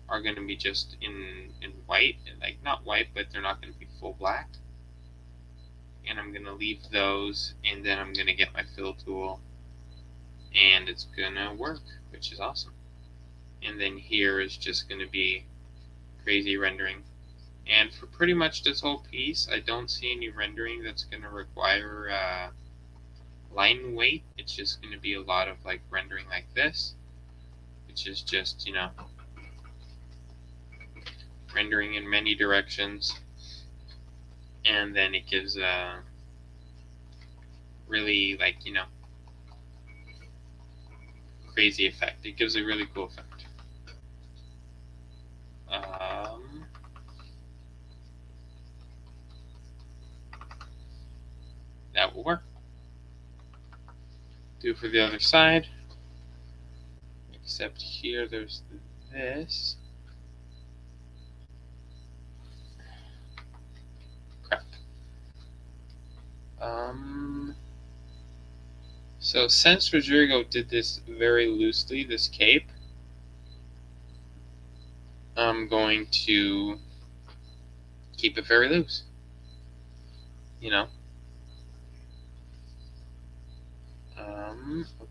are gonna be just in white, like not white, but they're not gonna be full black. And I'm gonna leave those, and then I'm gonna get my fill tool, and it's gonna work, which is awesome. And then here is just gonna be crazy rendering. And for pretty much this whole piece, I don't see any rendering that's going to require line weight. It's just going to be a lot of like rendering like this, which is just, you know, rendering in many directions. And then it gives a really, like, you know, crazy effect. It gives a really cool effect. That will work. Do for the other side. Except here there's this. Crap. So since Rodrigo did this very loosely, this cape, I'm going to keep it very loose. You know?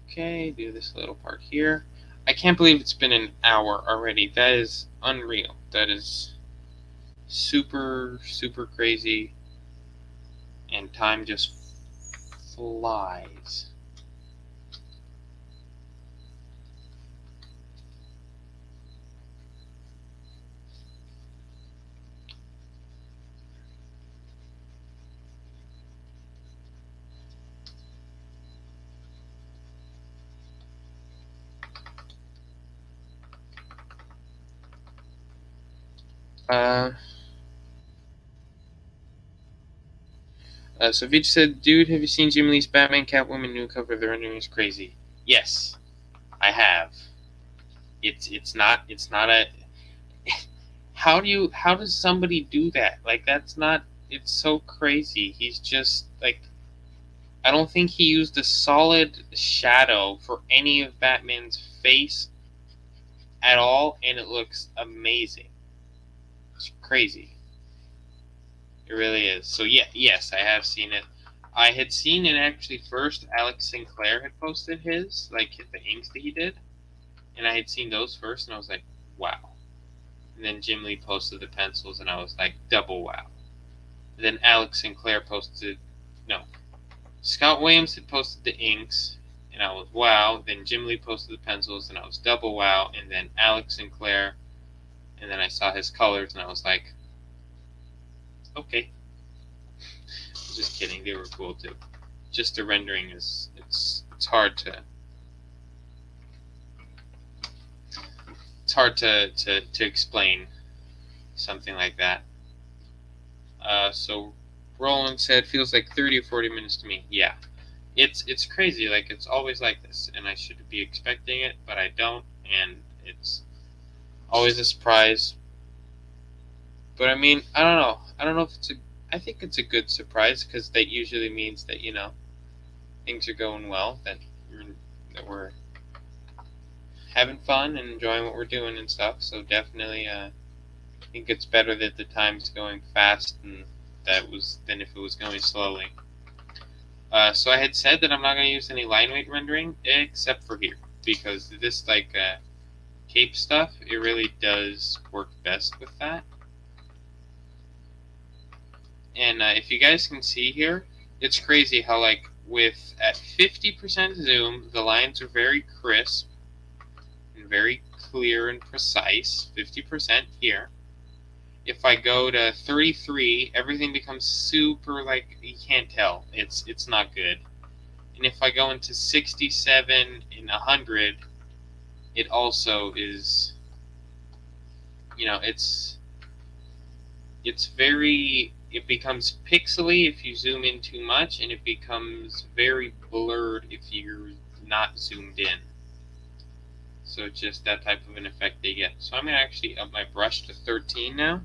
Okay, do this little part here. I can't believe it's been an hour already. That is unreal. That is super, super crazy. And time just flies. So Vich said, dude, have you seen Jim Lee's Batman Catwoman new cover? The rendering is crazy. Yes, I have. It's not a How does somebody do that? Like, that's not, it's so crazy. He's just like, I don't think he used a solid shadow for any of Batman's face at all, and it looks amazing. It's crazy. It really is. So yeah, yes, I have seen it. I had seen it actually first. Alex Sinclair had posted his, like the inks that he did, and I had seen those first, and I was like, wow. And then Jim Lee posted the pencils, and I was like, double wow. And then Alex Sinclair posted, no, Scott Williams had posted the inks, and I was wow. Then Jim Lee posted the pencils, and I was double wow. And then Alex Sinclair, and then I saw his colors, and I was like, okay. Just kidding, they were cool too. Just the rendering is, it's hard to explain something like that. So Roland said, feels like 30 or 40 minutes to me. Yeah, it's crazy. Like, it's always like this, and I should be expecting it, but I don't, and it's always a surprise. But I mean, I don't know. I don't know if it's a. I think it's a good surprise, because that usually means that, you know, things are going well, that we're having fun and enjoying what we're doing and stuff. So definitely, I think it's better that the time's going fast than if it was going slowly. So I had said that I'm not going to use any line weight rendering except for here, because this cape stuff, it really does work best with that. And if you guys can see here, it's crazy how, like, at 50% zoom, the lines are very crisp and very clear and precise. 50% here. If I go to 33, everything becomes super, like, you can't tell. It's not good. And if I go into 67 and 100, it also is, you know, it becomes pixely if you zoom in too much, and it becomes very blurred if you're not zoomed in. So it's just that type of an effect they get. So I'm going to actually up my brush to 13 now,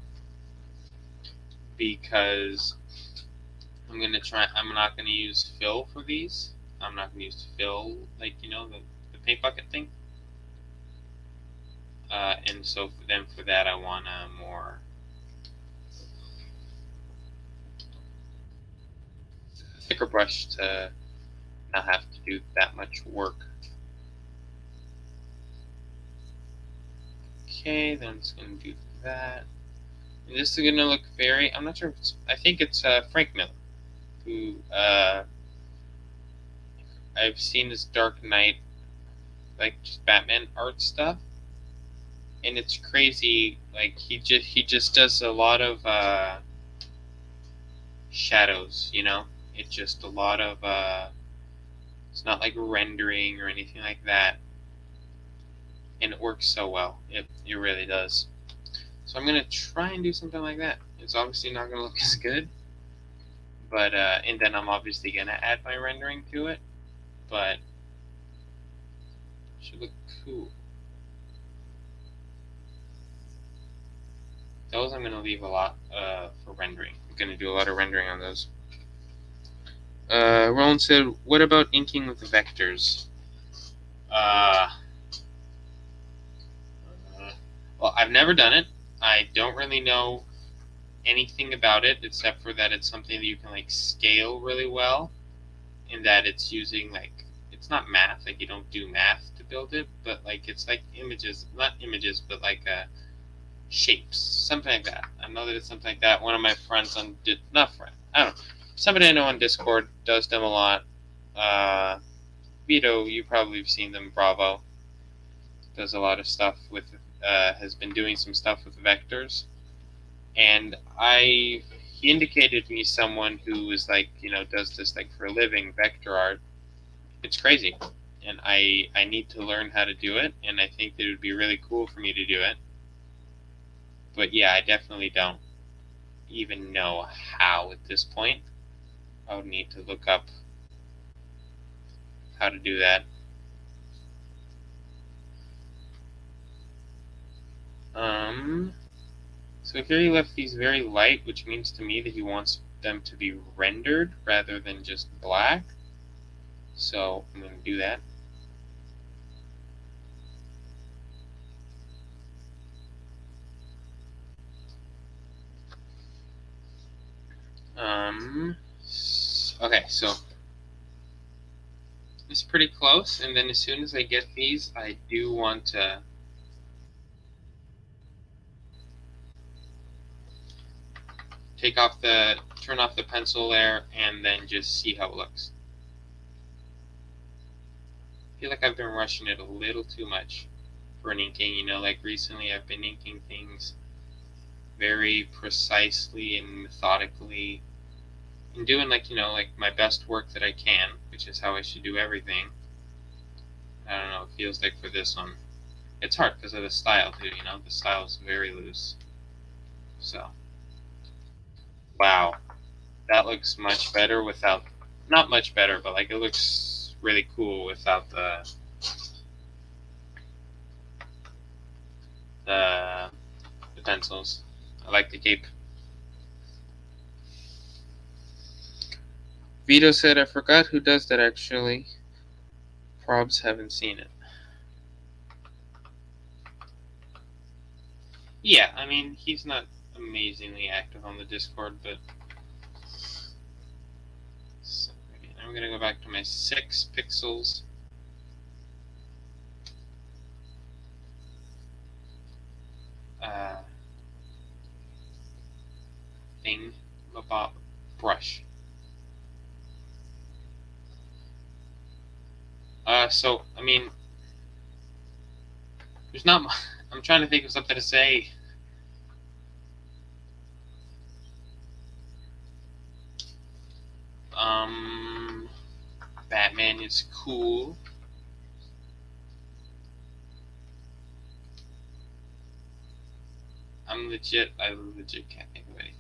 because I'm not going to use fill for these. I'm not going to use fill, like, you know, the paint bucket thing. And so for that, I want a more thicker brush to not have to do that much work. Okay, then it's going to do that. And this is going to look very, I'm not sure if it's, I think it's Frank Miller, who I've seen his Dark Knight, like, just Batman art stuff, and it's crazy. Like, he just does a lot of shadows, you know. It's just a lot of it's not like rendering or anything like that, and it works so well. It really does. So I'm gonna try and do something like that. It's obviously not gonna look as good, but and then I'm obviously gonna add my rendering to it, but it should look cool. Those I'm gonna leave a lot for rendering. I'm gonna do a lot of rendering on those. Roland said, what about inking with vectors? Well, I've never done it. I don't really know anything about it, except for that it's something that you can, like, scale really well, and that it's using, like, it's not math, like, you don't do math to build it, but, like, it's like images, not images, but like shapes, something like that. I know that it's something like that. One of my friends I don't know, somebody I know on Discord does them a lot. Vito, you probably have seen them. Bravo does a lot of stuff with, has been doing some stuff with vectors, and he indicated me someone who is, like, you know, does this, like, for a living, vector art. It's crazy, and I need to learn how to do it, and I think that it would be really cool for me to do it. But yeah, I definitely don't even know how at this point. I would need to look up how to do that. So here he left these very light, which means to me that he wants them to be rendered rather than just black. So I'm going to do that. Okay, so it's pretty close, and then as soon as I get these, I do want to turn off the pencil there, and then just see how it looks. I feel like I've been rushing it a little too much for an inking, you know, like recently I've been inking things very precisely and methodically, and doing like, you know, like my best work that I can, which is how I should do everything. I don't know, it feels like for this one, it's hard because of the style too, you know, the style is very loose. So, wow, that looks much better without, not much better, but like it looks really cool without the pencils. I like the cape. Vito said, I forgot who does that actually. Probs haven't seen it. Yeah, I mean, he's not amazingly active on the Discord, but... So, I'm going to go back to my 6 pixels. Thing about brush. So, I mean, there's not much. I'm trying to think of something to say. Batman is cool. I legit can't think of anything.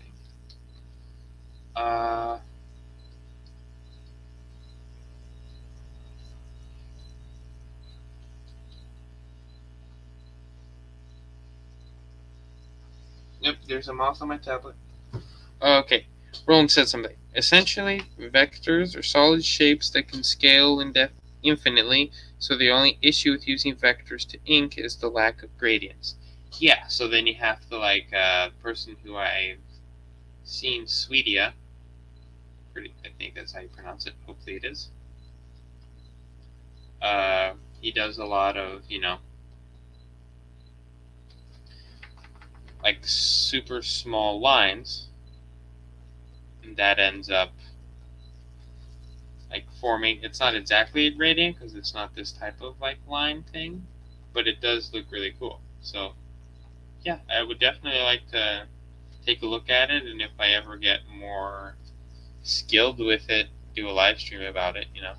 Yep, there's a mouse on my tablet. Okay, Roland said something. Essentially, vectors are solid shapes that can scale infinitely, so the only issue with using vectors to ink is the lack of gradients. Yeah, so then you have to, like, the person who I've seen, Sweetia, I think that's how you pronounce it, hopefully it is. He does a lot of, you know, like super small lines, and that ends up like forming, it's not exactly a gradient because it's not this type of like line thing, but it does look really cool. So yeah, I would definitely like to take a look at it, and if I ever get more skilled with it, do a live stream about it, you know.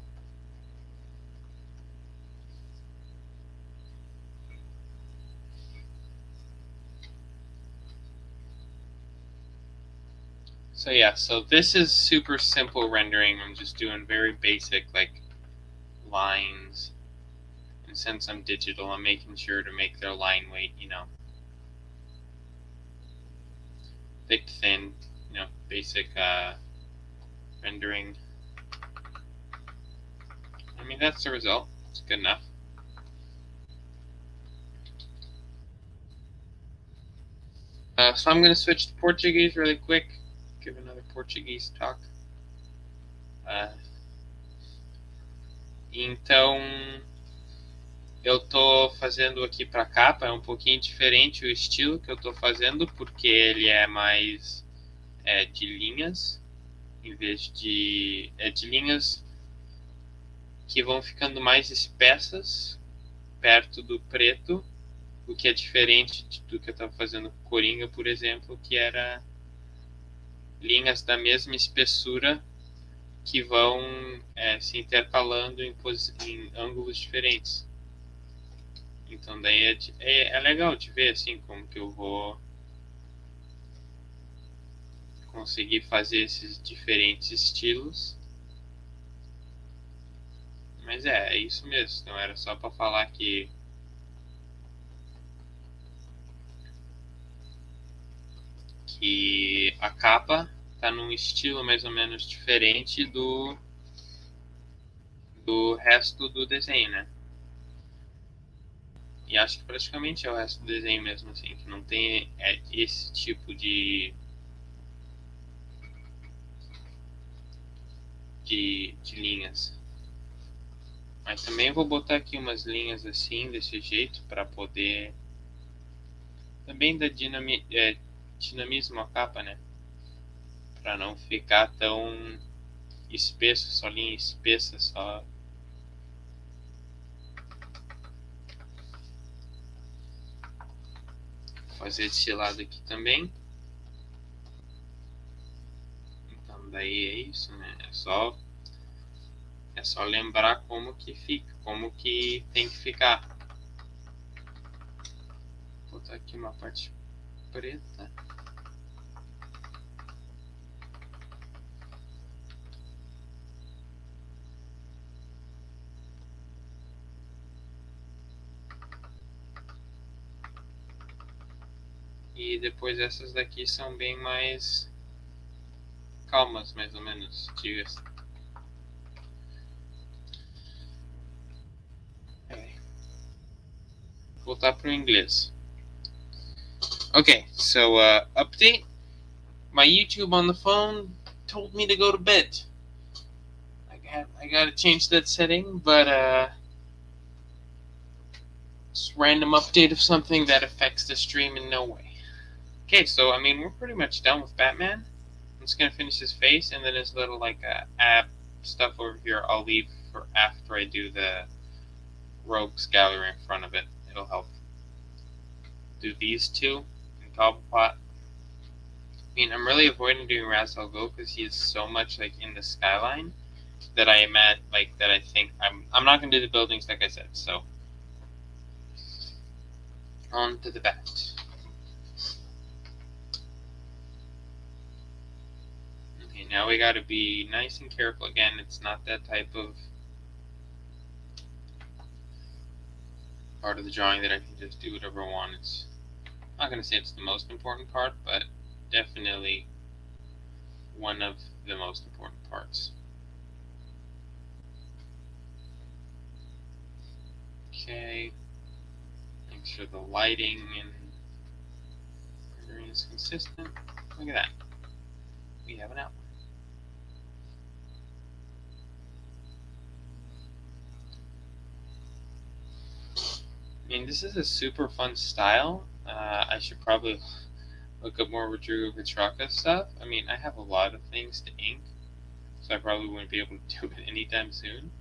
So yeah, so this is super simple rendering. I'm just doing very basic like lines, and since I'm digital, I'm making sure to make their line weight, you know, thick, thin, you know, basic rendering. I mean, that's the result. It's good enough. So I'm going to switch to Portuguese really quick. Give another Portuguese talk. Então, eu tô fazendo aqui para capa. É um pouquinho diferente o estilo que eu tô fazendo, porque ele é mais de linhas, em vez de linhas que vão ficando mais espessas perto do preto, o que é diferente do que eu estava fazendo com Coringa, por exemplo, que era linhas da mesma espessura que vão se intercalando em ângulos diferentes. Então daí é legal de ver assim como que eu vou conseguir fazer esses diferentes estilos. Mas é isso mesmo. Então era só para falar que que a capa tá num estilo mais ou menos diferente do resto do desenho, né? E acho que praticamente é o resto do desenho mesmo, assim, que não tem esse tipo de linhas. Mas também vou botar aqui umas linhas assim, desse jeito, para poder também dar dinamismo à capa, né? Para não ficar tão espesso, só linha espessa, só. Vou fazer desse lado aqui também. Então daí é isso, né? É só lembrar como que fica, como que tem que ficar. Vou botar aqui uma parte preta. E depois essas daqui são bem mais calmas, mais ou menos, diga-se. Voltar para o inglês. Okay, so update. My YouTube on the phone told me to go to bed. I gotta change that setting, but it's random update of something that affects the stream in no way. Okay, so I mean we're pretty much done with Batman. I'm just gonna finish his face and then his little like app stuff over here I'll leave for after I do the rogues gallery in front of it. It'll help. Do these two in Cobblepot. I mean, I'm really avoiding doing Ras Al Ghul because he is so much like in the skyline that I think I'm not gonna do the buildings like I said. So on to the bat. Okay, now we gotta be nice and careful again. It's not that type of part of the drawing that I can just do whatever I want. It's I'm not gonna say it's the most important part, but definitely one of the most important parts. Okay, make sure the lighting and rendering is consistent. Look at that. We have an outline. I mean, this is a super fun style. I should probably look up more Rodrigo Katrakas stuff. I mean, I have a lot of things to ink, so I probably wouldn't be able to do it anytime soon.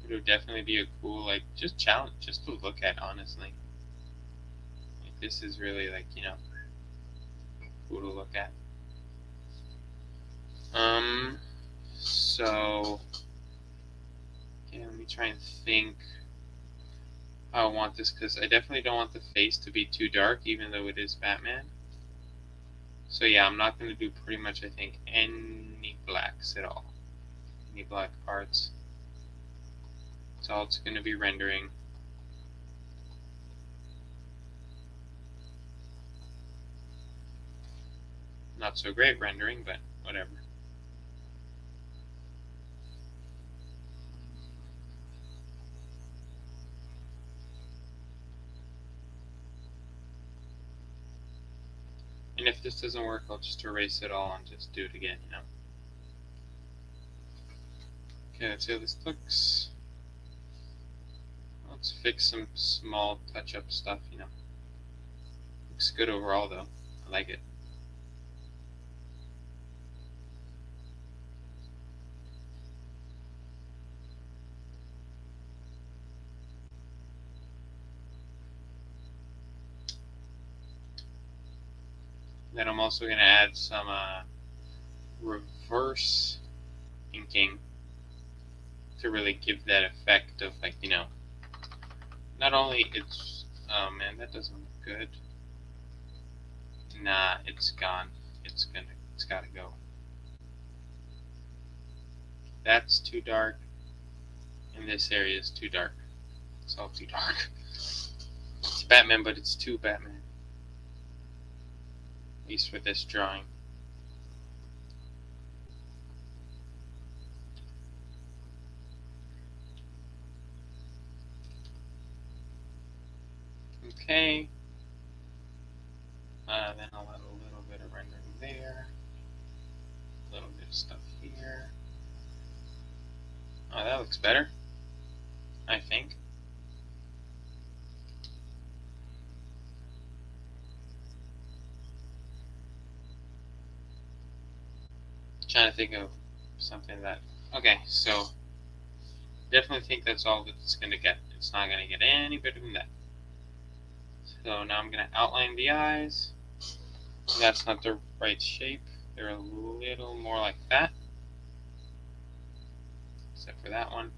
It would definitely be a cool, like, just challenge, just to look at, honestly. Like, this is really, like, you know, cool to look at. So, okay, let me try and think how I want this, because I definitely don't want the face to be too dark, even though it is Batman. So yeah, I'm not going to do pretty much, I think, any blacks at all. Any black parts. It's all it's going to be rendering. Not so great rendering, but whatever. And if this doesn't work, I'll just erase it all and just do it again, you know? Okay, let's see how this looks. Let's fix some small touch-up stuff, you know? Looks good overall, though. I like it. Then I'm also going to add some reverse inking to really give that effect of, like, you know, not only it's, oh man, that doesn't look good. Nah, it's gone. It's gotta go. That's too dark, and this area is too dark. It's all too dark. It's Batman, but it's too Batman. least for this drawing. Okay. Then I'll add a little bit of rendering there. A little bit of stuff here. Oh, that looks better, I think. Trying to think of something that... Okay, so definitely think that's all that it's going to get. It's not going to get any better than that. So now I'm going to outline the eyes. That's not the right shape. They're a little more like that. Except for that one.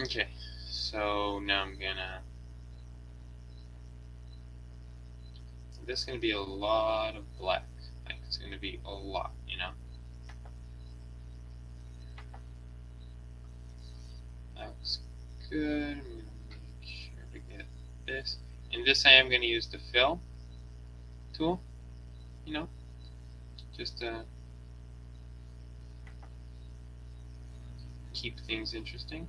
Okay, so now I'm going to... This is going to be a lot of black. Like, it's going to be a lot, you know? That looks good. I'm going to make sure to get this. And this I am going to use the fill tool, you know, just to keep things interesting.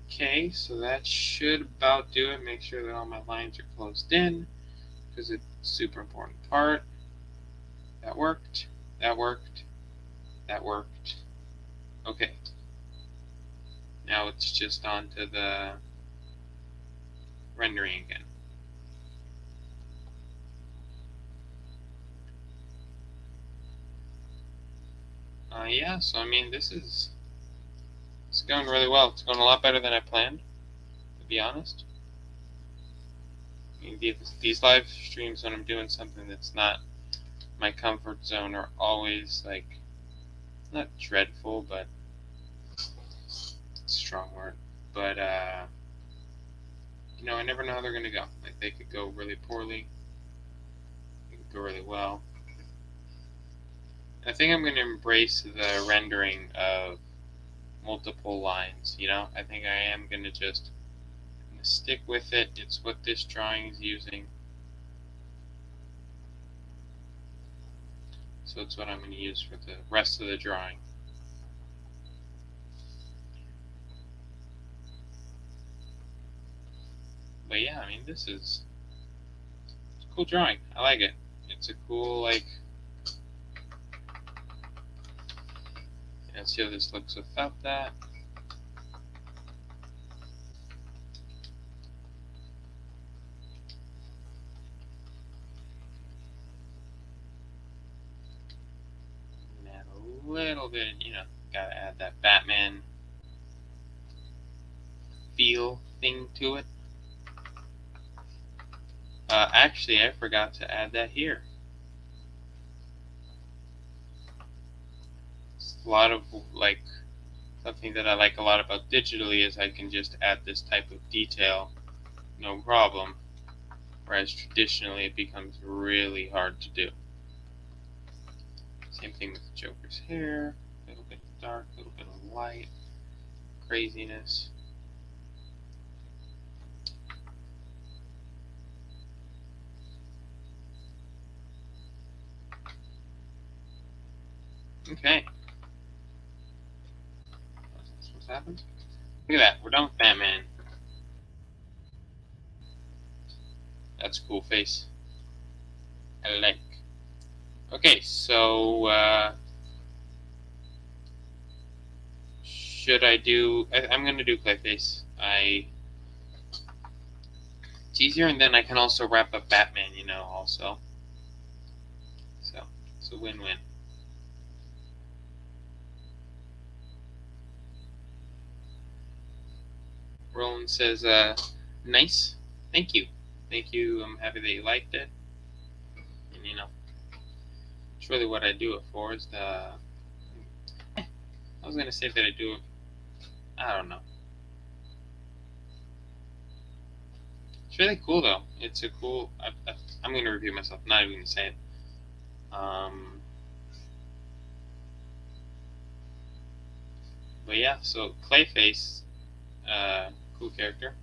Okay, so that should about do it. Make sure that all my lines are closed in, because it's a super important part. That worked, that worked, that worked. Okay. Now it's just on to the rendering again. Yeah, so I mean, it's going really well. It's going a lot better than I planned, to be honest. I mean, these live streams when I'm doing something that's not my comfort zone are always, like, not dreadful, but it's a strong word. But, you know, I never know how they're going to go. Like, they could go really poorly. They could go really well. I think I'm going to embrace the rendering of multiple lines, you know? I think I am going to just stick with it. It's what this drawing is using. So it's what I'm going to use for the rest of the drawing. But yeah, I mean, it's a cool drawing. I like it. It's a cool, like... Let's see how this looks without that. And add a little bit, you know, gotta add that Batman feel thing to it. Actually, I forgot to add that here. A lot of, like, something that I like a lot about digitally is I can just add this type of detail, no problem, whereas traditionally it becomes really hard to do. Same thing with the Joker's hair, a little bit of dark, a little bit of light, craziness. Okay. What's happened? Look at that, we're done with Batman. That's a cool face. I like. Okay, so should I do... I'm going to do Clayface. It's easier, and then I can also wrap up Batman, you know, also. So, it's a win-win. Roland says, nice. Thank you. Thank you. I'm happy that you liked it. And, you know, it's really what I do it for is the... I was going to say that I do it... I don't know. It's really cool, though. It's a cool... I'm going to review myself. I'm not even going to say it. But yeah, so Clayface, cool character.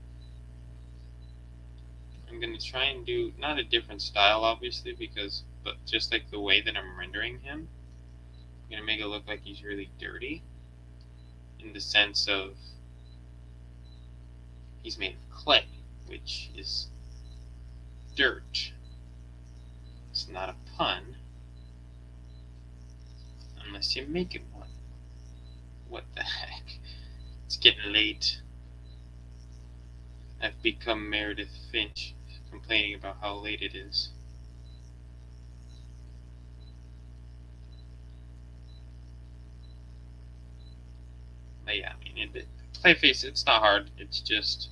I'm going to try and do, not a different style obviously, but just like the way that I'm rendering him, I'm going to make it look like he's really dirty, in the sense of he's made of clay, which is dirt. It's not a pun, unless you make it one. What the heck? It's getting late. I've become Meredith Finch, complaining about how late it is. But yeah, I mean, Clayface, it's not hard. It's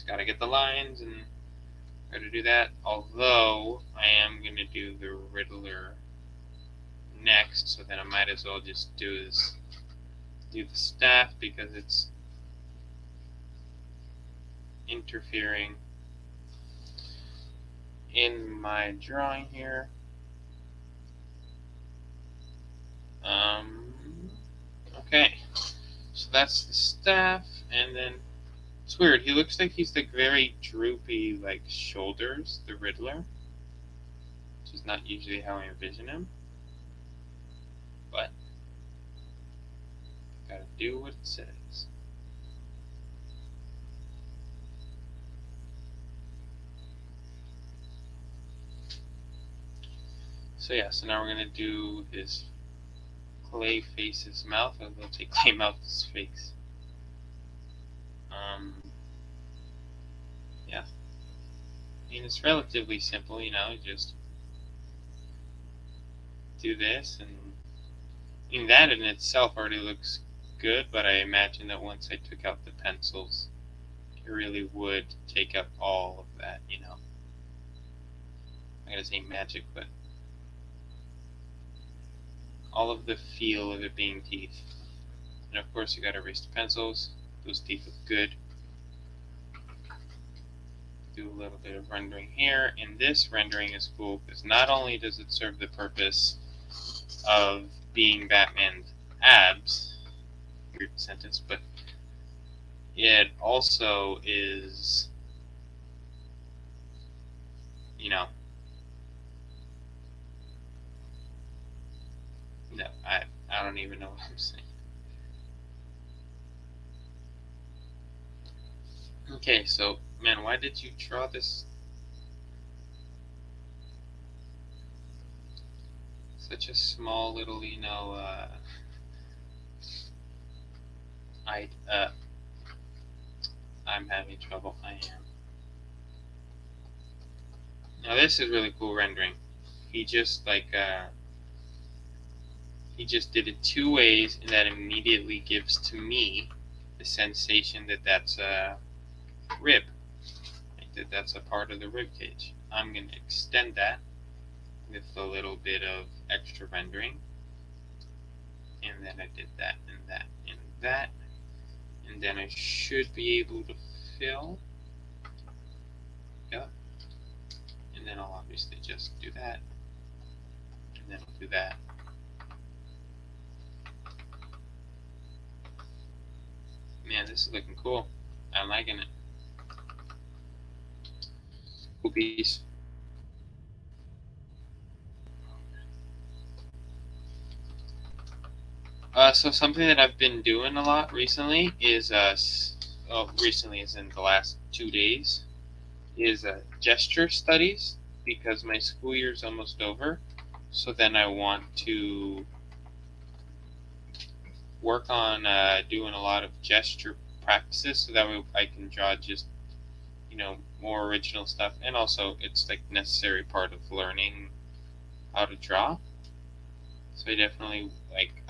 gotta get the lines and gotta do that. Although, I am gonna do the Riddler next, so then I might as well just do the staff, because it's interfering in my drawing here. Okay, so that's the staff, and then it's weird. He looks like he's like very droopy, like shoulders, the Riddler, which is not usually how I envision him. But gotta do what it says. So yeah, so now we're gonna do his Clayface's mouth. Or we'll take Claymouth's face. Yeah. I mean, it's relatively simple, you know, just do this, and that in itself already looks good, but I imagine that once I took out the pencils, it really would take up all of that, you know. I'm gonna say magic, but all of the feel of it being teeth. And of course, you gotta erase the pencils. Those teeth look good. Do a little bit of rendering here, and this rendering is cool because not only does it serve the purpose of being Batman's abs, weird sentence, but it also is, you know, no, I don't even know what I'm saying. Okay, so, man, why did you draw this? Such a small little, you know, I'm having trouble. I am. Now this is really cool rendering. He just he just did it two ways, and that immediately gives to me the sensation that that's a rib. Like that's a part of the rib cage. I'm going to extend that with a little bit of extra rendering. And then I did that and that and that. And then I should be able to fill. Yep. And then I'll obviously just do that. And then I'll do that. Man, this is looking cool. I'm liking it. Cool piece. So something that I've been doing a lot recently is, recently as in the last 2 days, is gesture studies, because my school year is almost over. So then I want to work on doing a lot of gesture practices, so that way I can draw just, you know, more original stuff, and also it's like necessary part of learning how to draw. So I definitely,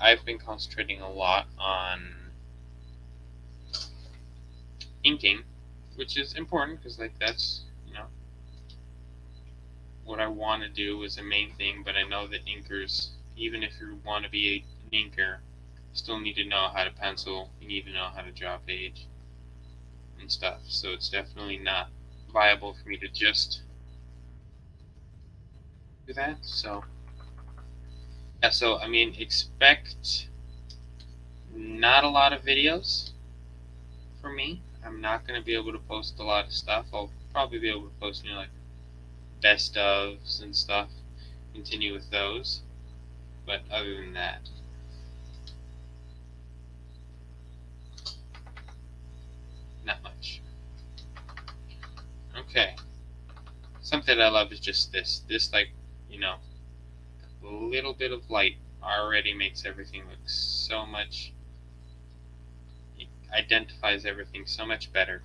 I've been concentrating a lot on inking, which is important because that's, you know, what I want to do is the main thing. But I know that inkers, even if you want to be an inker, still need to know how to pencil. You need to know how to draw a page and stuff. So it's definitely not viable for me to just do that. So yeah, so I mean, expect not a lot of videos from me. I'm not going to be able to post a lot of stuff. I'll probably be able to post, like best ofs and stuff. Continue with those. But other than that, not much. Okay. Something I love is just this. This, like, a little bit of light already makes everything look so much, it identifies everything so much better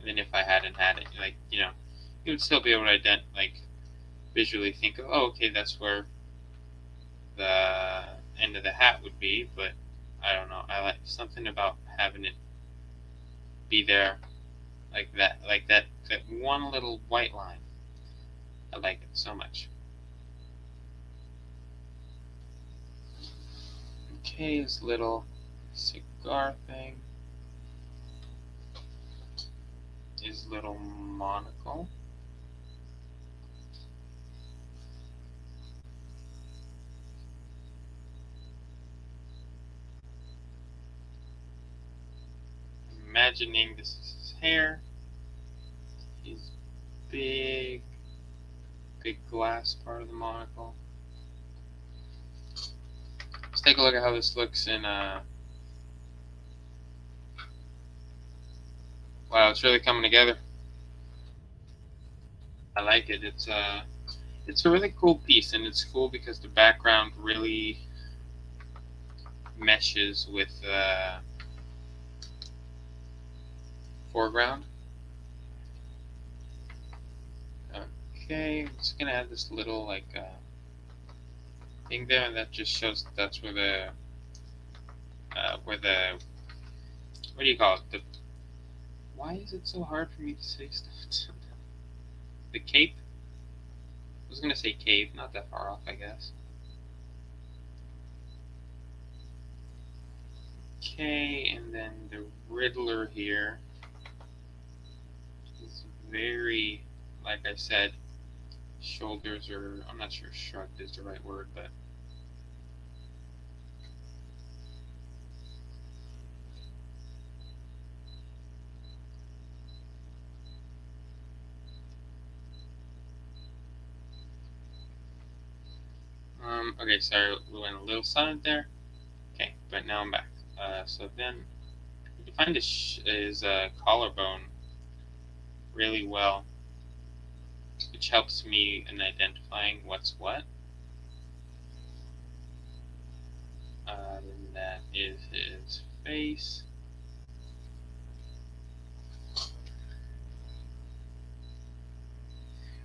than if I hadn't had it. Like, you would still be able to visually think of, oh, okay, that's where the end of the hat would be, but I don't know. I like something about having it be there like that one little white line. I like it so much. Okay, his little cigar thing. His little monocle. Imagining this is his hair. His big glass part of the monocle. Let's take a look at how this looks in wow, it's really coming together. I like it. It's a really cool piece, and it's cool because the background really meshes with the foreground. Okay, I'm just gonna add this little thing there, and that just shows that's where the what do you call it? Why is it so hard for me to say stuff? The cape? I was gonna say cave, not that far off, I guess. Okay, and then the Riddler here is very, like I said, shoulders are, I'm not sure shrugged is the right word, but okay, sorry, we went a little silent there. Okay, but now I'm back. So then, you define his collarbone really well, which helps me in identifying what's what. Then that is his face.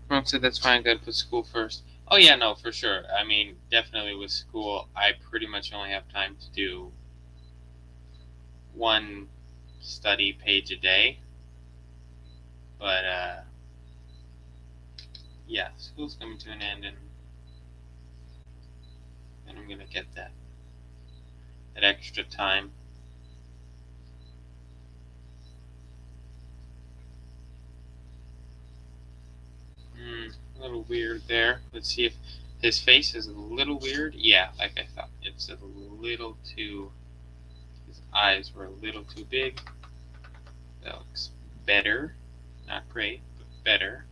Ron said that's fine, gotta put school first. Oh yeah, no, for sure. I mean, definitely with school, I pretty much only have time to do one study page a day. But, yeah, school's coming to an end, and I'm gonna get that extra time. A little weird there. Let's see if his face is a little weird. Yeah, like I thought. It's a little too, his eyes were a little too big. That looks better. Not great, but better.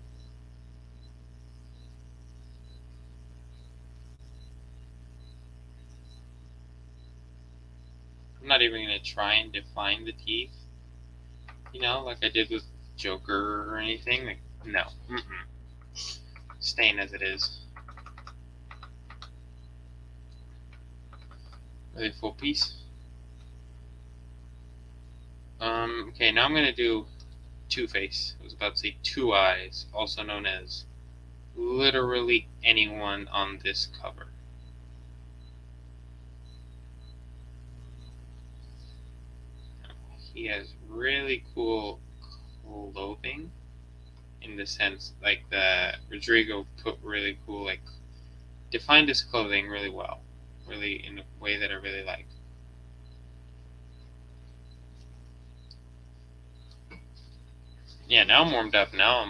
I'm not even going to try and define the teeth, like I did with Joker or anything. Like, no. Staying as it is. Really full piece. Okay, now I'm going to do Two-Face. I was about to say Two Eyes, also known as literally anyone on this cover. He has really cool clothing, in the sense, like the Rodrigo put really cool, defined his clothing really well, really in a way that I really like. Yeah, now I'm warmed up. Now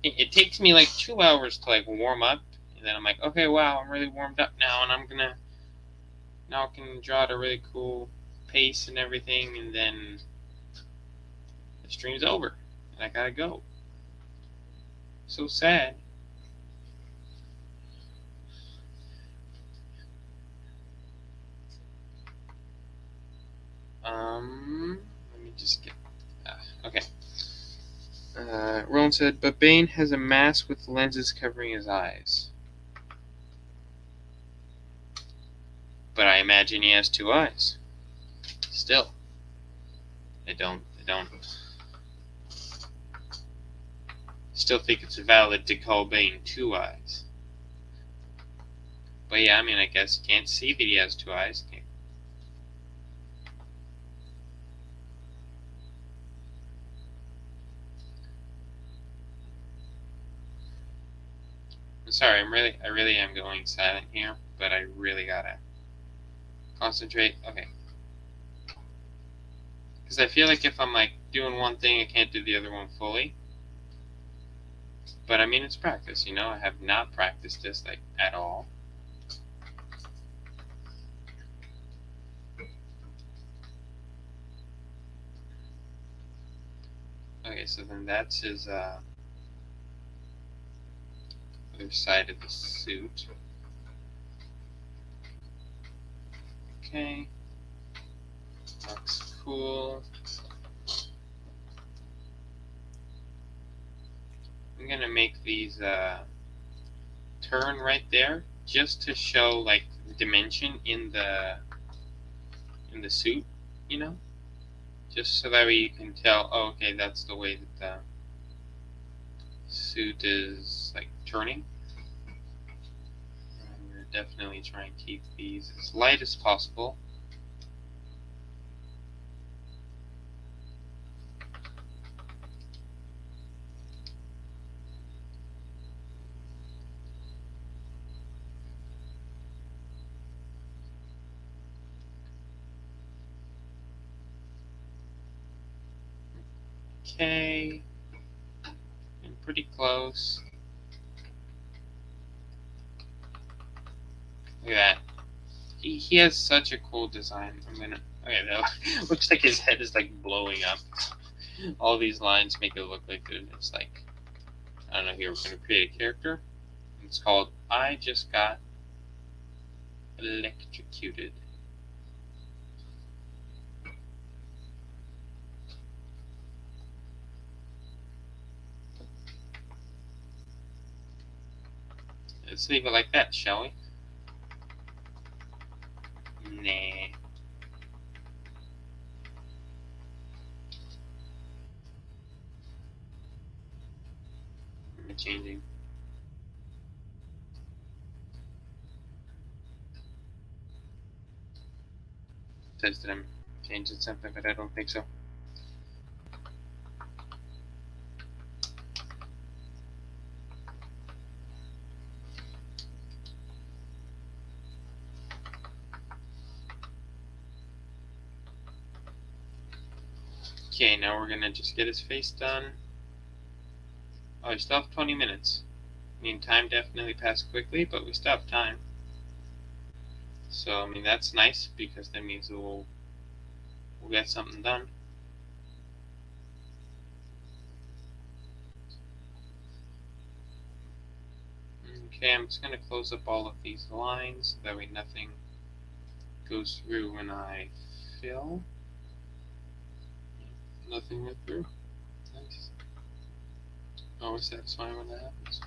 it takes me like 2 hours to warm up, and then I'm like, okay, wow, I'm really warmed up now, and now I can draw it a really cool pace and everything, and then the stream's over, and I gotta go. So sad. Let me just get. Okay. Roland said, but Bane has a mask with lenses covering his eyes. But I imagine he has two eyes. Still. I don't. Still think it's valid to call Bane two eyes. But yeah, I mean, I guess you can't see that he has two eyes. I'm sorry, I really am going silent here, but I really gotta concentrate. Okay. Because I feel like if I'm like doing one thing, I can't do the other one fully. But I mean, it's practice, you know? I have not practiced this like at all. Okay, so then that's his other side of the suit. Okay. Looks cool. I'm gonna make these turn right there just to show like dimension in the suit, you know? Just so that way you can tell, oh, okay, that's the way that the suit is like turning. And we're definitely trying to keep these as light as possible. Okay, and pretty close. Look at that. He has such a cool design. Okay, that looks like his head is like blowing up. All these lines make it look like it's like, I don't know, here we're gonna create a character. It's called I Just Got Electrocuted. Let's leave it like that, shall we? Nah. I'm changing. Says that I'm changing something, but I don't think so. Okay, now we're gonna just get his face done. Oh, we still have 20 minutes. I mean, time definitely passed quickly, but we still have time. So, I mean, that's nice, because that means we'll get something done. Okay, I'm just gonna close up all of these lines, that way nothing goes through when I fill. Nothing went through. Nice. Always satisfying when that happens.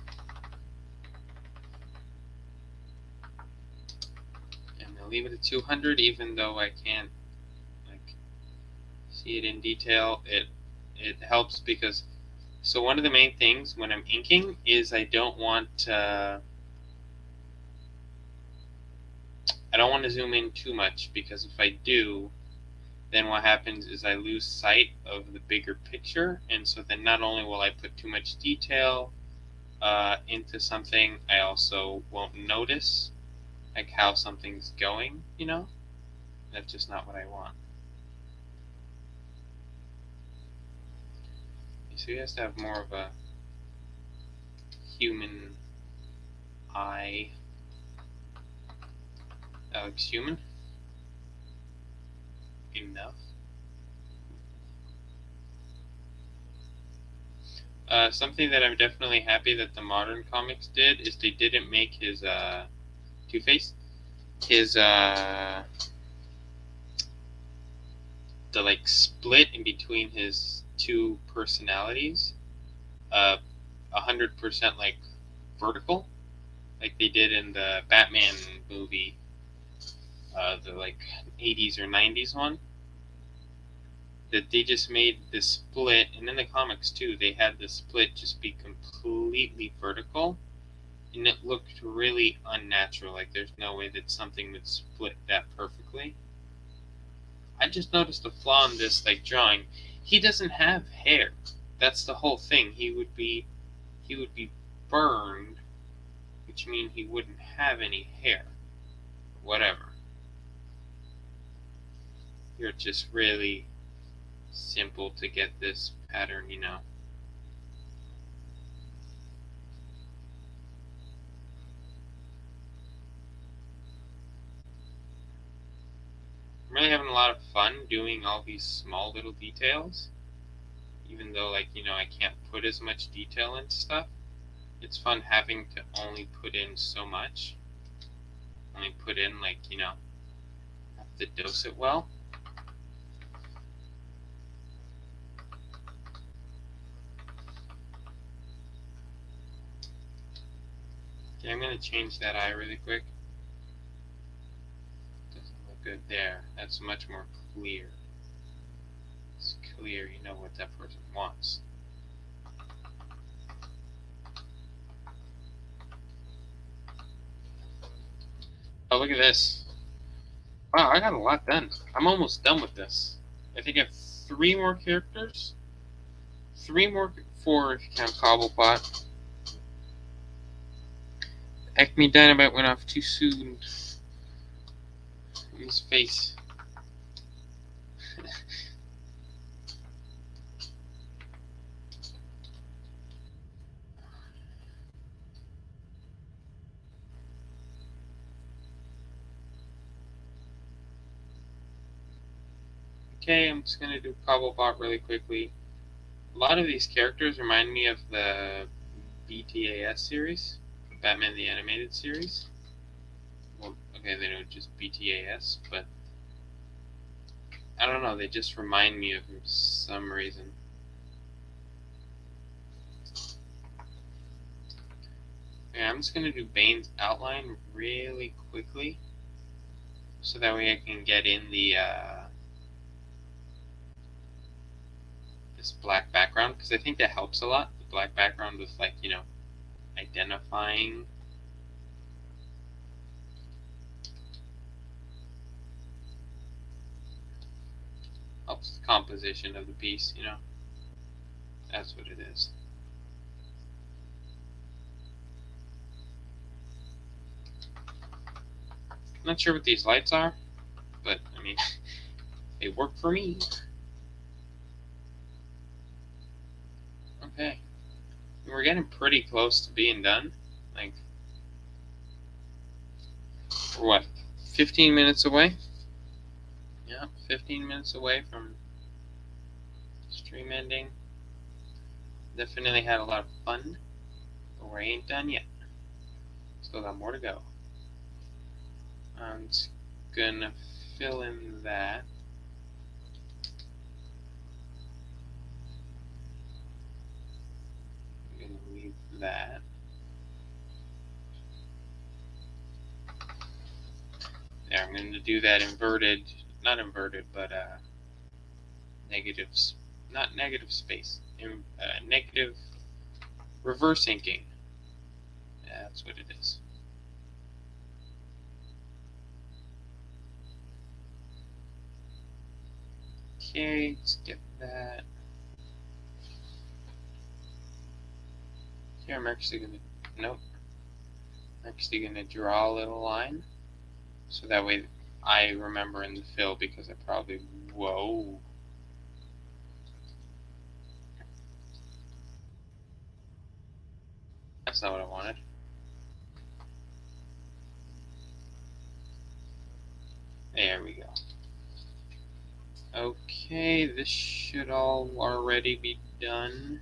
And I'll leave it at 200, even though I can't like see it in detail. It helps because, so one of the main things when I'm inking is I don't want to zoom in too much, because if I do, then what happens is I lose sight of the bigger picture, and so then not only will I put too much detail into something, I also won't notice like how something's going, you know? That's just not what I want. So he has to have more of a human eye. That looks human. enough. Something that I'm definitely happy that the modern comics did is they didn't make his Two-Face, his the like split in between his two personalities, 100% like vertical, like they did in the Batman movie, the like 80s or 90s one. That they just made the split, and in the comics too, they had the split just be completely vertical, and it looked really unnatural. Like there's no way that something would split that perfectly. I just noticed a flaw in this like drawing. He doesn't have hair. That's the whole thing. He would be burned, which means he wouldn't have any hair. Whatever. You're just really simple to get this pattern, you know. I'm really having a lot of fun doing all these small little details, even though, like, you know, I can't put as much detail into stuff. It's fun having to only put in so much. Only put in, like, you know, have to dose it well. Okay, I'm going to change that eye really quick. Doesn't look good there. That's much more clear. It's clear, you know what that person wants. Oh, look at this. Wow, I got a lot done. I'm almost done with this. I think I have 3 more characters. 4 if you count Cobblepot. Acme Dynamite went off too soon. In his face. Okay, I'm just going to do Cobblepot really quickly. A lot of these characters remind me of the BTAS series, Batman the Animated Series. Well, okay, they don't just BTAS, but I don't know, they just remind me of him for some reason. Okay, I'm just going to do Bane's outline really quickly, so that way I can get in the this black background, because I think that helps a lot. The black background with, like, you know, identifying. Helps the composition of the piece, you know. That's what it is. I'm not sure what these lights are, but I mean, they work for me. Okay. We're getting pretty close to being done. Like, we're what, 15 minutes away? Yeah, 15 minutes away from stream ending. Definitely had a lot of fun, but we ain't done yet. Still got more to go. I'm just gonna fill in that. I'm gonna leave that. There, I'm gonna do that inverted, not inverted, but negatives, not negative space, negative reverse inking. That's what it is. Okay, let's get that. Here I'm actually gonna, nope. I'm actually gonna draw a little line, so that way I remember in the fill, because I probably, whoa. That's not what I wanted. There we go. Okay, this should all already be done.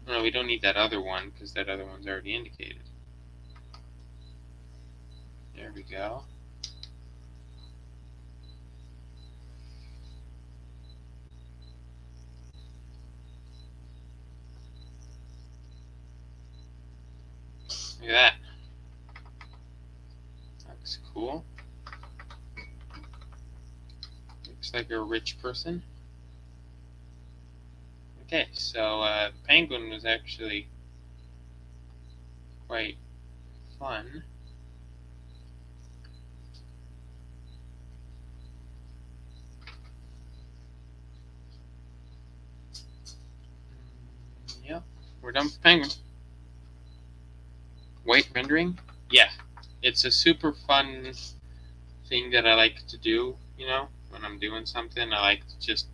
No, we don't need that other one because that other one's already indicated. There we go. Look at that. Looks cool. Looks like a rich person. Okay, so the penguin was actually quite fun. Yep, we're done with penguin. White rendering? Yeah, it's a super fun thing that I like to do, you know, when I'm doing something. I like to just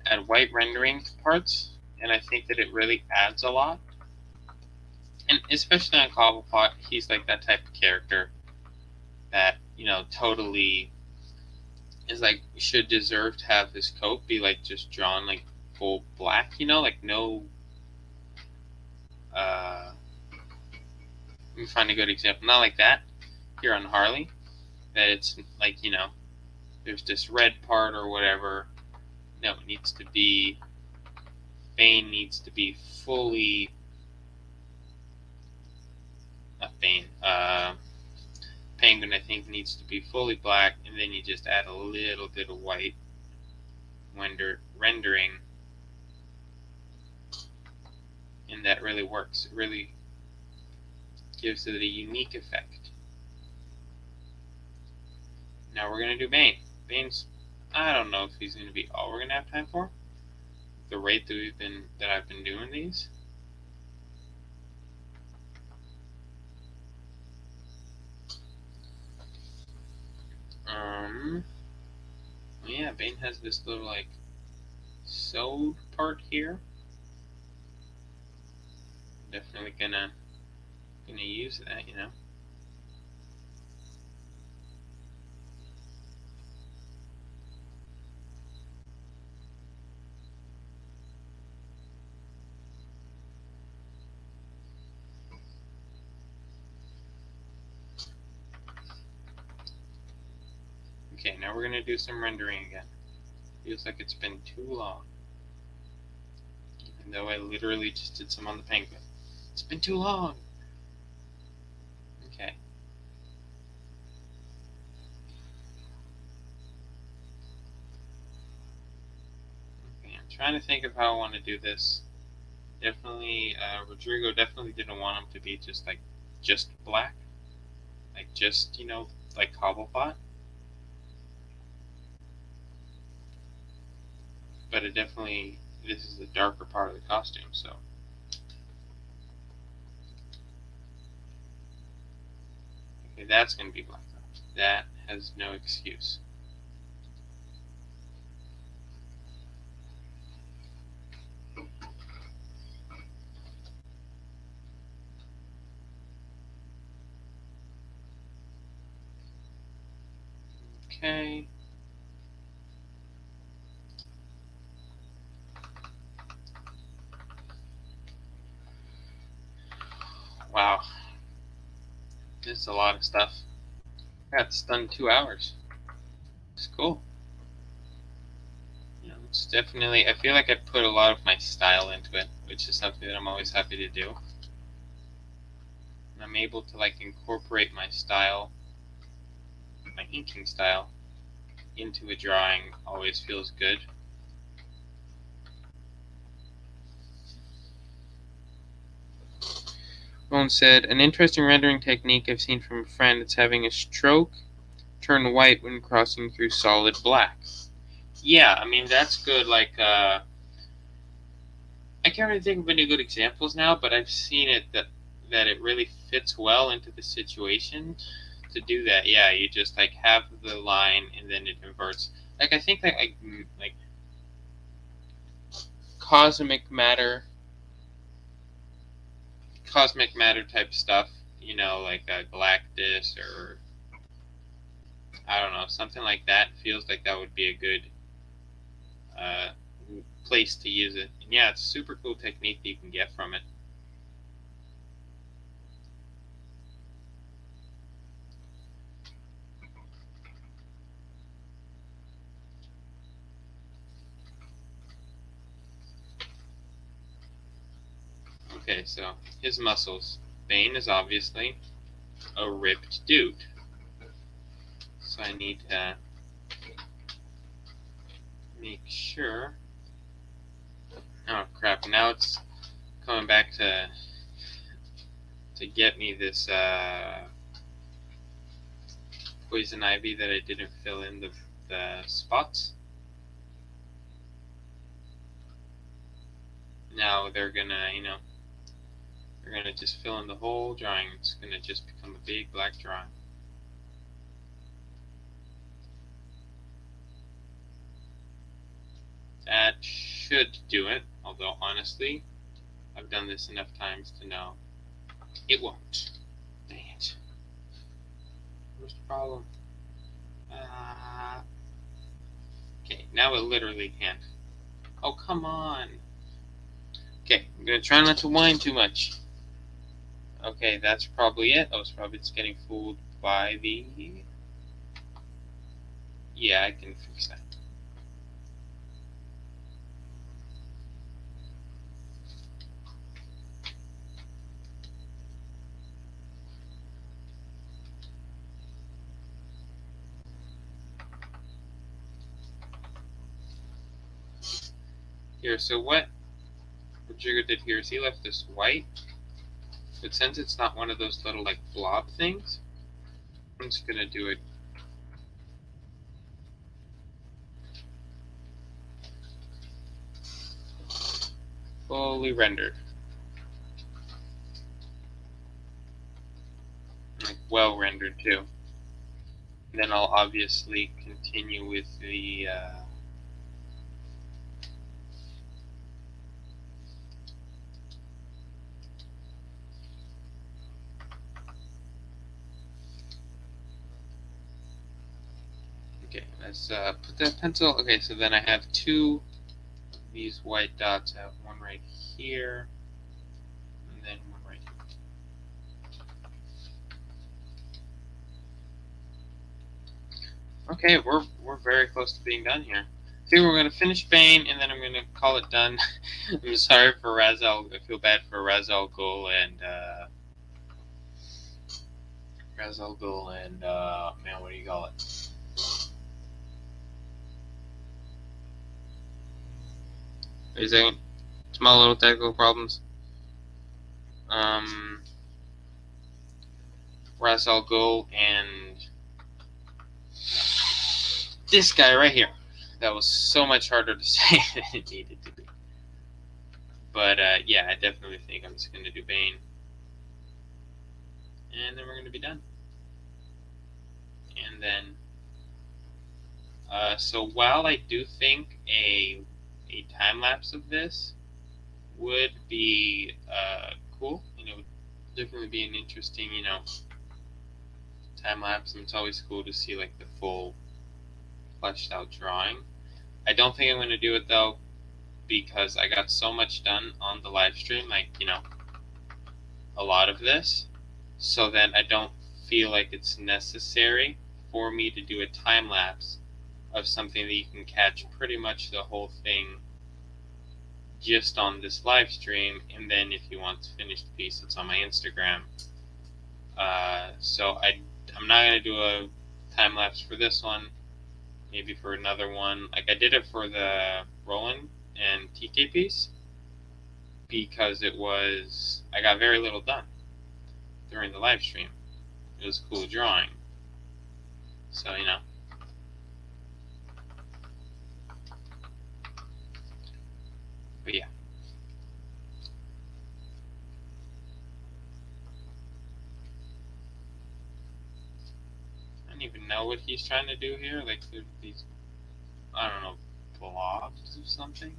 add white rendering parts, and I think that it really adds a lot. And especially on Cobblepot, he's like that type of character that, you know, totally is like, should deserve to have his coat be like just drawn like full black, you know, like no let me find a good example. Not like that here on Harley, that it's like, you know, there's this red part or whatever. No, it needs to be, Bane needs to be fully, not Bane, Penguin I think needs to be fully black, and then you just add a little bit of white rendering, and that really works. It really gives it a unique effect. Now we're going to do Bane. Bane's, I don't know if he's going to be all we're going to have time for. The rate that I've been doing these. Yeah, Bane has this little like sewed part here. Definitely gonna use that, you know. Okay, now we're gonna do some rendering again. Feels like it's been too long. Even though I literally just did some on the penguin. It's been too long. Okay. Okay, I'm trying to think of how I want to do this. Definitely, Rodrigo definitely didn't want him to be just black. Like just, you know, like Cobblepot. But it definitely, this is the darker part of the costume, so. Okay, that's going to be black. That has no excuse. Okay. Wow. This is a lot of stuff. I got this done in 2 hours. It's cool. You know, it's definitely, I feel like I put a lot of my style into it, which is something that I'm always happy to do. And I'm able to like incorporate my style, my inking style, into a drawing. Always feels good. Bone said, an interesting rendering technique I've seen from a friend is having a stroke turn white when crossing through solid black. Yeah, I mean, that's good. Like, I can't really think of any good examples now, but I've seen it that it really fits well into the situation to do that. Yeah, you just like have the line and then it inverts. Like, I think that like cosmic matter type stuff, you know, like a Galactus or I don't know, something like that feels like that would be a good place to use it. And yeah, it's a super cool technique that you can get from it. Okay, so his muscles. Bane is obviously a ripped dude. So I need to make sure. Oh crap! Now it's coming back to get me this poison ivy that I didn't fill in the spots. Now they're gonna, they're gonna just fill in the whole drawing. It's gonna just become a big black drawing. That should do it, although honestly, I've done this enough times to know it won't. Dang it. Where's the problem? Okay, now it literally can't. Oh, come on. Okay, I'm gonna try not to whine too much. Okay, that's probably it. I was probably just getting fooled by the... Yeah, I can fix that. Here, so what Rodrigo did here is he left this white, but since it's not one of those little like blob things, I'm just gonna do it fully rendered. Like well rendered too. And then I'll obviously continue with the okay, let's put that pencil. Okay, so then I have two of these white dots. I have one right here, and then one right here. Okay, we're very close to being done here. I think we're gonna finish Bane, and then I'm gonna call it done. I'm sorry for Razal. I feel bad for Razal Ghul and man, what do you call it? Wait a second. Small little technical problems. Ra's al Ghul and this guy right here. That was so much harder to say than it needed to be. But yeah, I definitely think I'm just going to do Bane. And then we're going to be done. And then, so while I do think a time-lapse of this would be cool, it would definitely be an interesting, time-lapse, and it's always cool to see, like, the full fleshed-out drawing. I don't think I'm going to do it, though, because I got so much done on the live stream, like, a lot of this, so then I don't feel like it's necessary for me to do a time-lapse of something that you can catch pretty much the whole thing just on this live stream, and then if you want the finished piece, it's on my Instagram. So I'm not going to do a time-lapse for this one, maybe for another one. Like I did it for the Roland and TK piece, because I got very little done during the live stream. It was cool drawing. So, But yeah. I don't even know what he's trying to do here. Like, there's these, I don't know, blobs or something.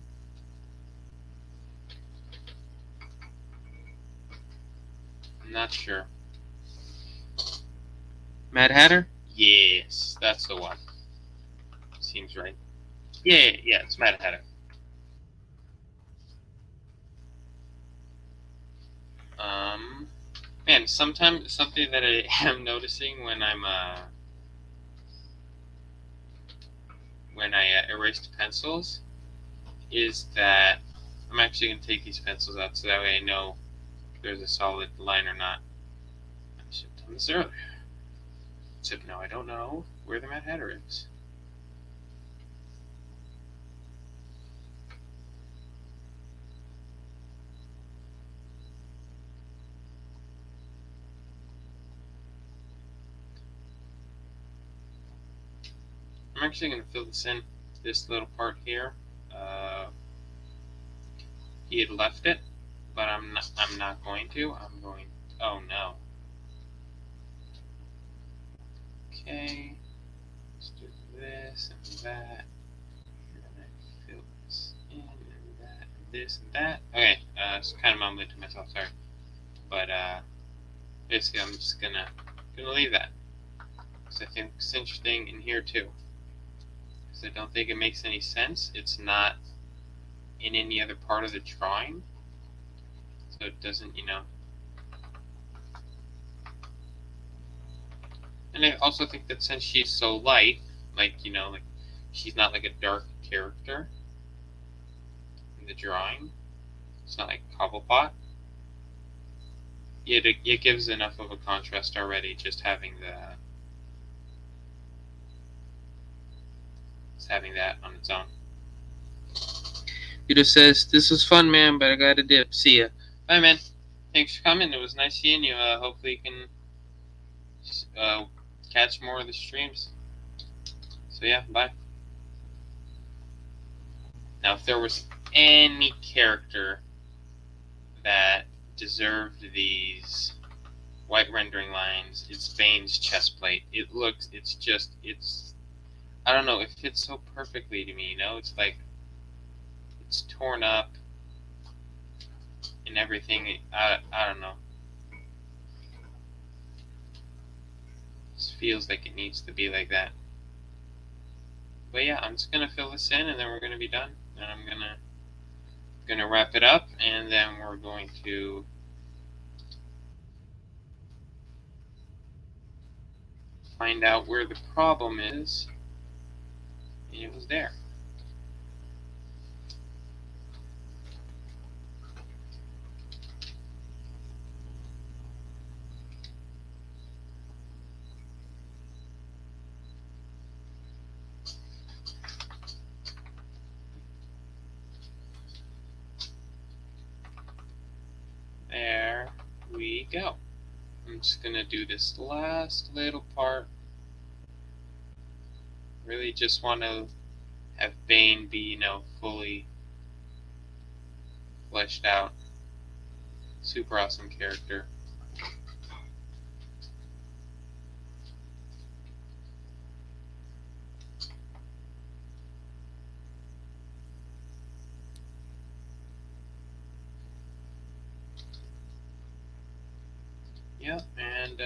I'm not sure. Mad Hatter? Yes, that's the one. Seems right. Yeah, it's Mad Hatter. Man, sometimes something that I am noticing when when I erased pencils is that I'm actually going to take these pencils out so that way I know if there's a solid line or not. I should have done this earlier. Except now I don't know where the Mad Hatter is. I'm actually going to fill this in, this little part here. He had left it, but I'm not going to. I'm going. Oh no. Okay. Let's do this and that. And then I fill this in and that and this and that. Okay. It's kind of mumbling to myself. Sorry, but basically I'm just gonna leave that because I think it's interesting in here too. Because I don't think it makes any sense. It's not in any other part of the drawing, so it doesn't, you know. And I also think that since she's so light, like, you know, like she's not like a dark character in the drawing. It's not like Cobblepot. It gives enough of a contrast already, just having that on its own. He just says, "This was fun, man, but I got a dip. See ya." Bye, man. Thanks for coming. It was nice seeing you. Hopefully you can catch more of the streams. So yeah, bye. Now, if there was any character that deserved these white rendering lines, it's Bane's chest plate. I don't know, it fits so perfectly to me, you know? It's like, it's torn up and everything. I don't know. It feels like it needs to be like that. But yeah, I'm just gonna fill this in and then we're gonna be done. And I'm gonna wrap it up and then we're going to find out where the problem is. And it was there. There we go. I'm just gonna do this last little part. Really just want to have Bane be, you know, fully fleshed out. Super awesome character. Yep, and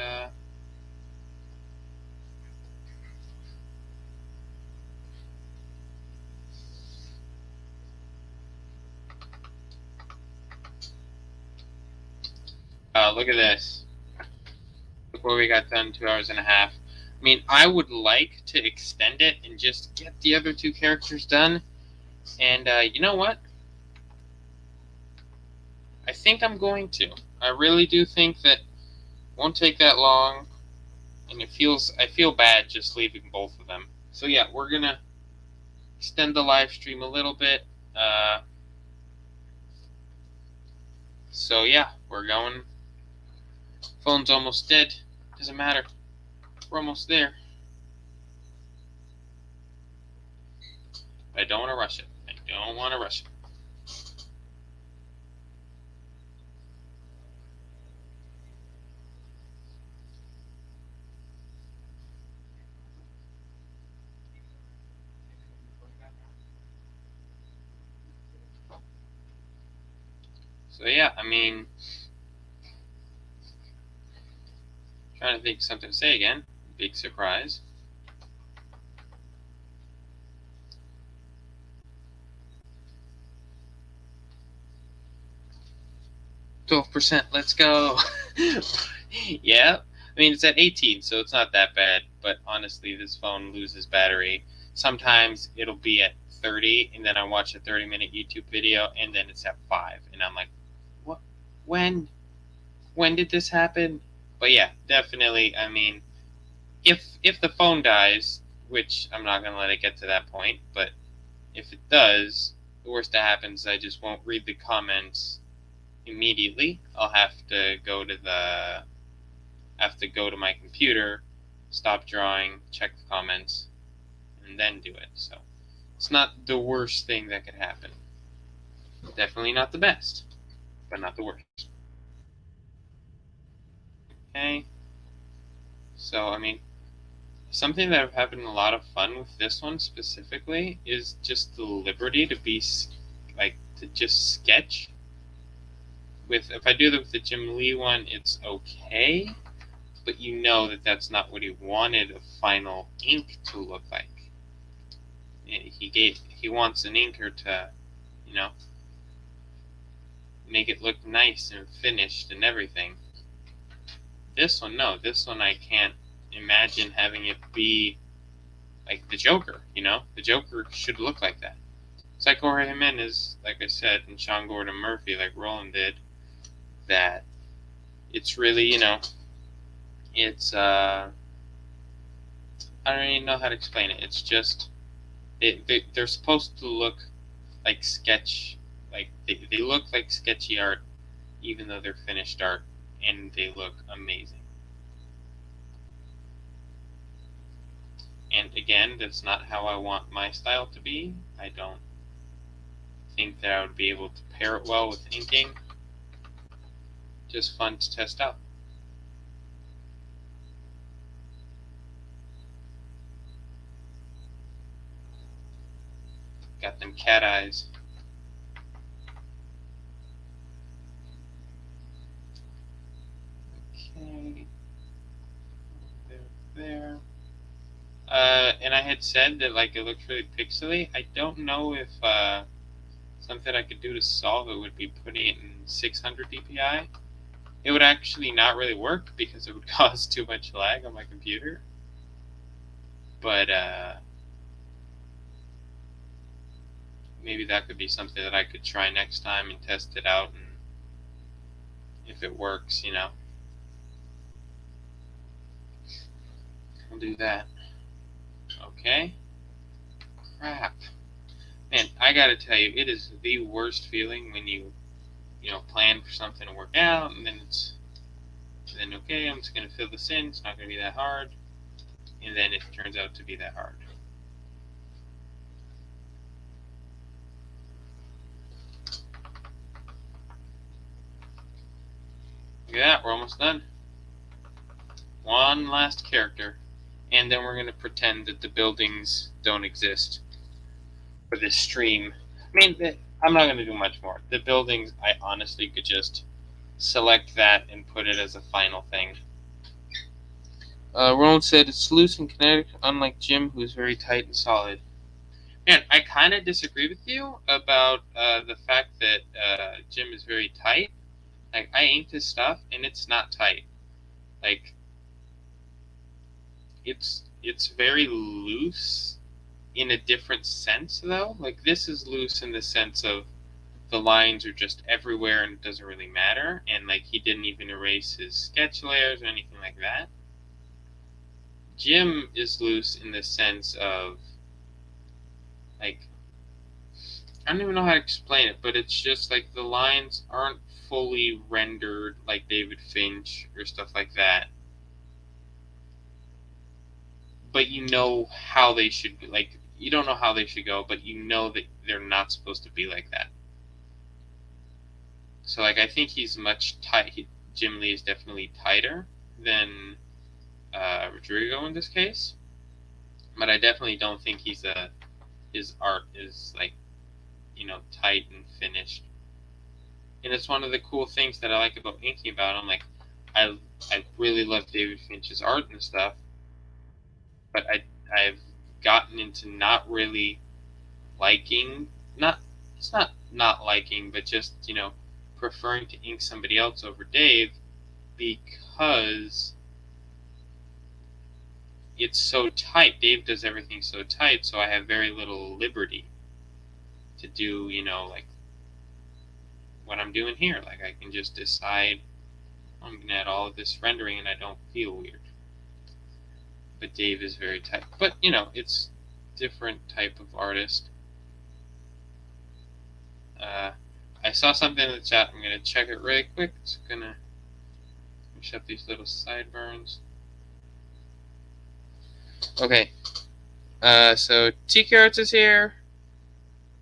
look at this. Look what we got done, 2 hours and a half. I mean, I would like to extend it and just get the other two characters done. And you know what? I think I'm going to. I really do think that it won't take that long. And I feel bad just leaving both of them. So yeah, we're gonna extend the live stream a little bit. So yeah, we're going. Phone's almost dead. Doesn't matter. We're almost there. But I don't want to rush it. I don't want to rush it. So yeah, I mean, trying to think of something to say again. Big surprise. %, let's go. Yeah, I mean, it's at 18, so it's not that bad, but honestly, this phone loses battery. Sometimes it'll be at 30, and then I watch a 30-minute YouTube video, and then it's at 5, and I'm like, what? When? When did this happen? But yeah, definitely, I mean, if the phone dies, which I'm not going to let it get to that point, but if it does, the worst that happens is I just won't read the comments immediately. I'll have to go to my computer, stop drawing, check the comments, and then do it. So it's not the worst thing that could happen. Definitely not the best, but not the worst. Okay. So I mean, something that I've having a lot of fun with this one specifically is just the liberty to be to just sketch. If I do that with the Jim Lee one, it's okay, but you know that that's not what he wanted a final ink to look like. He wants an inker to, make it look nice and finished and everything. This one, no. This one I can't imagine having it be like the Joker, The Joker should look like that. Psycho Jimenez, like I said, and Sean Gordon Murphy, like Roland did, that it's really, it's, I don't even know how to explain it. It's just, they're supposed to look like sketch, like they look like sketchy art, even though they're finished art, and they look amazing. And again, that's not how I want my style to be. I don't think that I would be able to pair it well with inking. Just fun to test out. Got them cat eyes. Okay. There. And I had said that it looks really pixely. I don't know if something I could do to solve it would be putting it in 600 dpi. It would actually not really work because it would cause too much lag on my computer. But maybe that could be something that I could try next time and test it out, and if it works, I'll do that. Okay. Crap. Man, I gotta tell you, it is the worst feeling when you plan for something to work out, and then okay, I'm just gonna fill this in, it's not gonna be that hard, and then it turns out to be that hard. Look at that, we're almost done. One last character, and then we're going to pretend that the buildings don't exist for this stream. I mean, I'm not going to do much more. The buildings, I honestly could just select that and put it as a final thing. Roland said, it's loose and kinetic, unlike Jim, who's very tight and solid. Man, I kind of disagree with you about the fact that Jim is very tight. Like, I inked his stuff, and it's not tight. Like, it's very loose in a different sense, though. Like, this is loose in the sense of the lines are just everywhere and it doesn't really matter, and like he didn't even erase his sketch layers or anything like that. Jim is loose in the sense of, like, I don't even know how to explain it, but it's just like the lines aren't fully rendered like David Finch or stuff like that. But you know how they should be. Like, you don't know how they should go, but you know that they're not supposed to be like that. So, like, I think he's much tight. Jim Lee is definitely tighter than Rodrigo in this case. But I definitely don't think his art is, like, tight and finished. And it's one of the cool things that I like about inking about him. Like, I really love David Finch's art and stuff, but I've gotten into not really liking, it's not liking, but just, preferring to ink somebody else over Dave, because it's so tight. Dave does everything so tight, so I have very little liberty to do, like what I'm doing here. Like, I can just decide I'm going to add all of this rendering and I don't feel weird. But Dave is very tight. But, it's different type of artist. I saw something in the chat. I'm going to check it really quick. It's going to finish up these little sideburns. Okay. So TK Arts is here.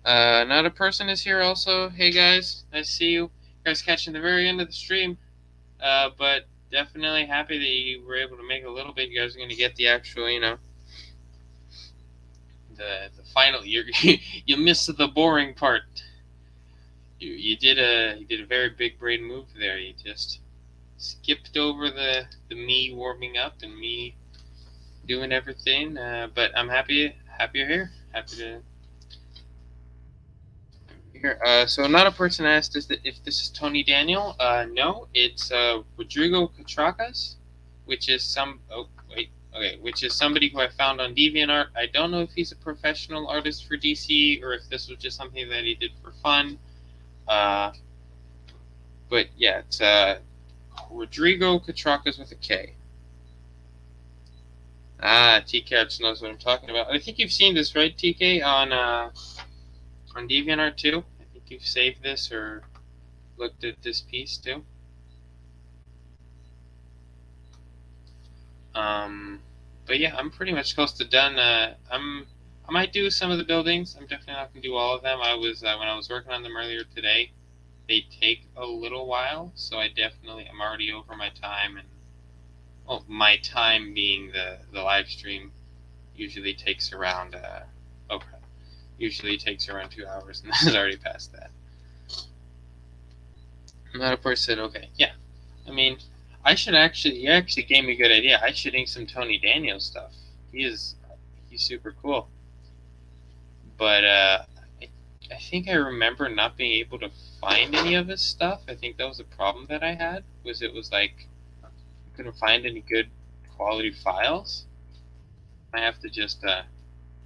Another person is here also. Hey guys, nice to see you. You guys catching the very end of the stream. But definitely happy that you were able to make a little bit. You guys are going to get the actual, the final. You missed the boring part. You did a very big brain move there. You just skipped over the me warming up and me doing everything. But I'm happy you're here. Happy to. Here, so another person asked if this is Tony Daniel. No, it's Rodrigo Katrakas, which is which is somebody who I found on Deviantart. I don't know if he's a professional artist for DC or if this was just something that he did for fun. But yeah, it's Rodrigo Katrakas with a K. TK knows what I'm talking about. I think you've seen this, right, TK, on DeviantArt too? I think you've saved this or looked at this piece too. But yeah, I'm pretty much close to done. I might do some of the buildings. I'm definitely not gonna do all of them. I was when I was working on them earlier today. They take a little while, so I'm already over my time, and well, my time being the live stream usually takes around usually takes around 2 hours, and this is already past that. Another person said, okay, yeah. I mean, you actually gave me a good idea. I should ink some Tony Daniel stuff. He's super cool. But I think I remember not being able to find any of his stuff. I think that was a problem that I had. It was like I couldn't find any good quality files. I have to just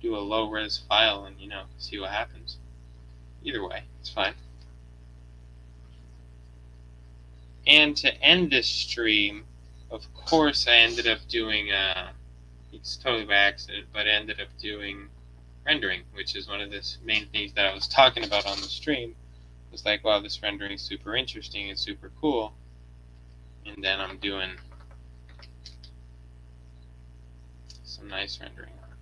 do a low res file and see what happens. Either way, it's fine. And to end this stream, of course, I ended up doing it's totally by accident, but I ended up doing rendering, which is one of the main things that I was talking about on the stream. It was like, wow, this rendering is super interesting and super cool. And then I'm doing some nice rendering on it.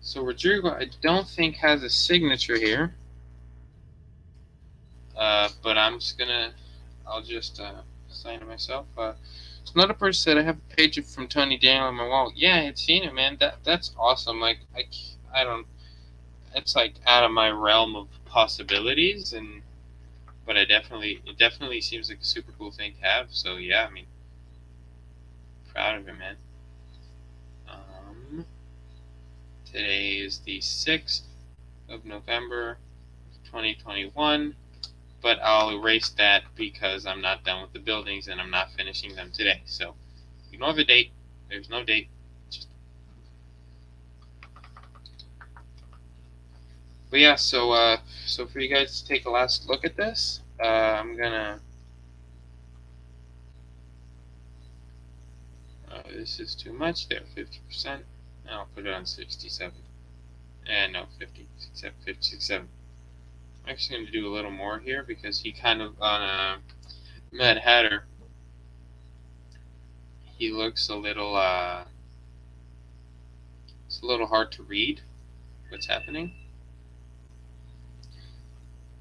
So Rodrigo, I don't think has a signature here. But I'm just gonna, I'll just sign it myself. Another person said I have a page from Tony Daniel on my wall. Yeah, I had seen it, man. That's awesome. Like I don't. It's like out of my realm of possibilities, but it definitely seems like a super cool thing to have. So yeah, I mean, proud of it, man. Today is the 6th of November, 2021. But I'll erase that because I'm not done with the buildings and I'm not finishing them today. So ignore the date. There's no date. But yeah, so for you guys to take a last look at this, I'm gonna. This is too much. There, 50%. I'll put it on 67. And no, 50, 67. I'm actually going to do a little more here because he kind of, on Mad Hatter, he looks a little, it's a little hard to read what's happening.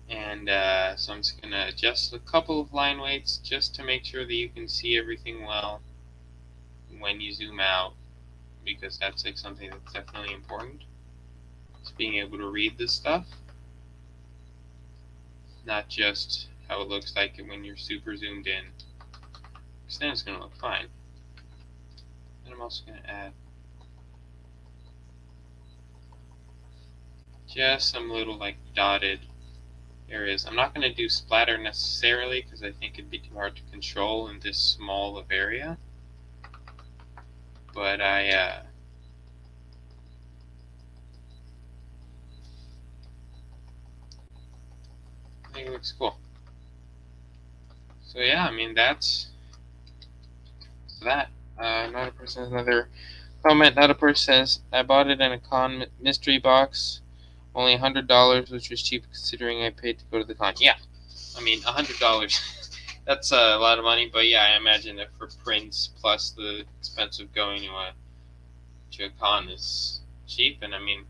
And so I'm just going to adjust a couple of line weights just to make sure that you can see everything well when you zoom out, because that's like something that's definitely important. It's being able to read this stuff. Not just how it looks like when you're super zoomed in. because then it's going to look fine. And I'm also going to add just some little like dotted areas. I'm not going to do splatter necessarily because I think it'd be too hard to control in this small of area. But I think it looks cool. So yeah, I mean that's that. Not a person has another comment. Not a person says I bought it in a con mystery box, only $100, which was cheap considering I paid to go to the con. Yeah, I mean $100. That's a lot of money, but yeah, I imagine that for prints plus the expense of going to a con is cheap, and I mean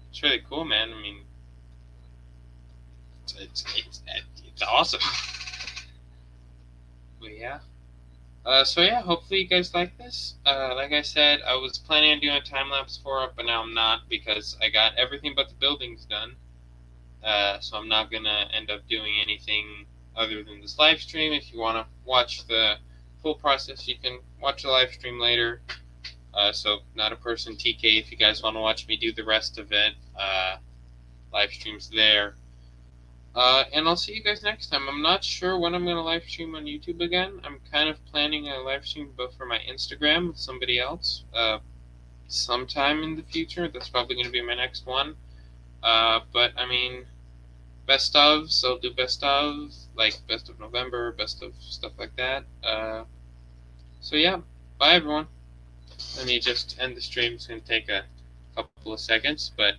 it's really cool, man. I mean it's awesome. But yeah. So yeah, hopefully you guys like this. Like I said, I was planning on doing a time lapse for it, but now I'm not because I got everything but the buildings done. So I'm not gonna end up doing anything other than this live stream. If you want to watch the full process, you can watch the live stream later. So not a person TK. If you guys want to watch me do the rest of it, live streams there. And I'll see you guys next time. I'm not sure when I'm going to live stream on YouTube again. I'm kind of planning a live stream both for my Instagram with somebody else sometime in the future. That's probably going to be my next one. But, I mean, best of, so I'll do best of, like best of November, best of stuff like that. So, yeah, bye, everyone. Let me just end the stream. It's going to take a couple of seconds, but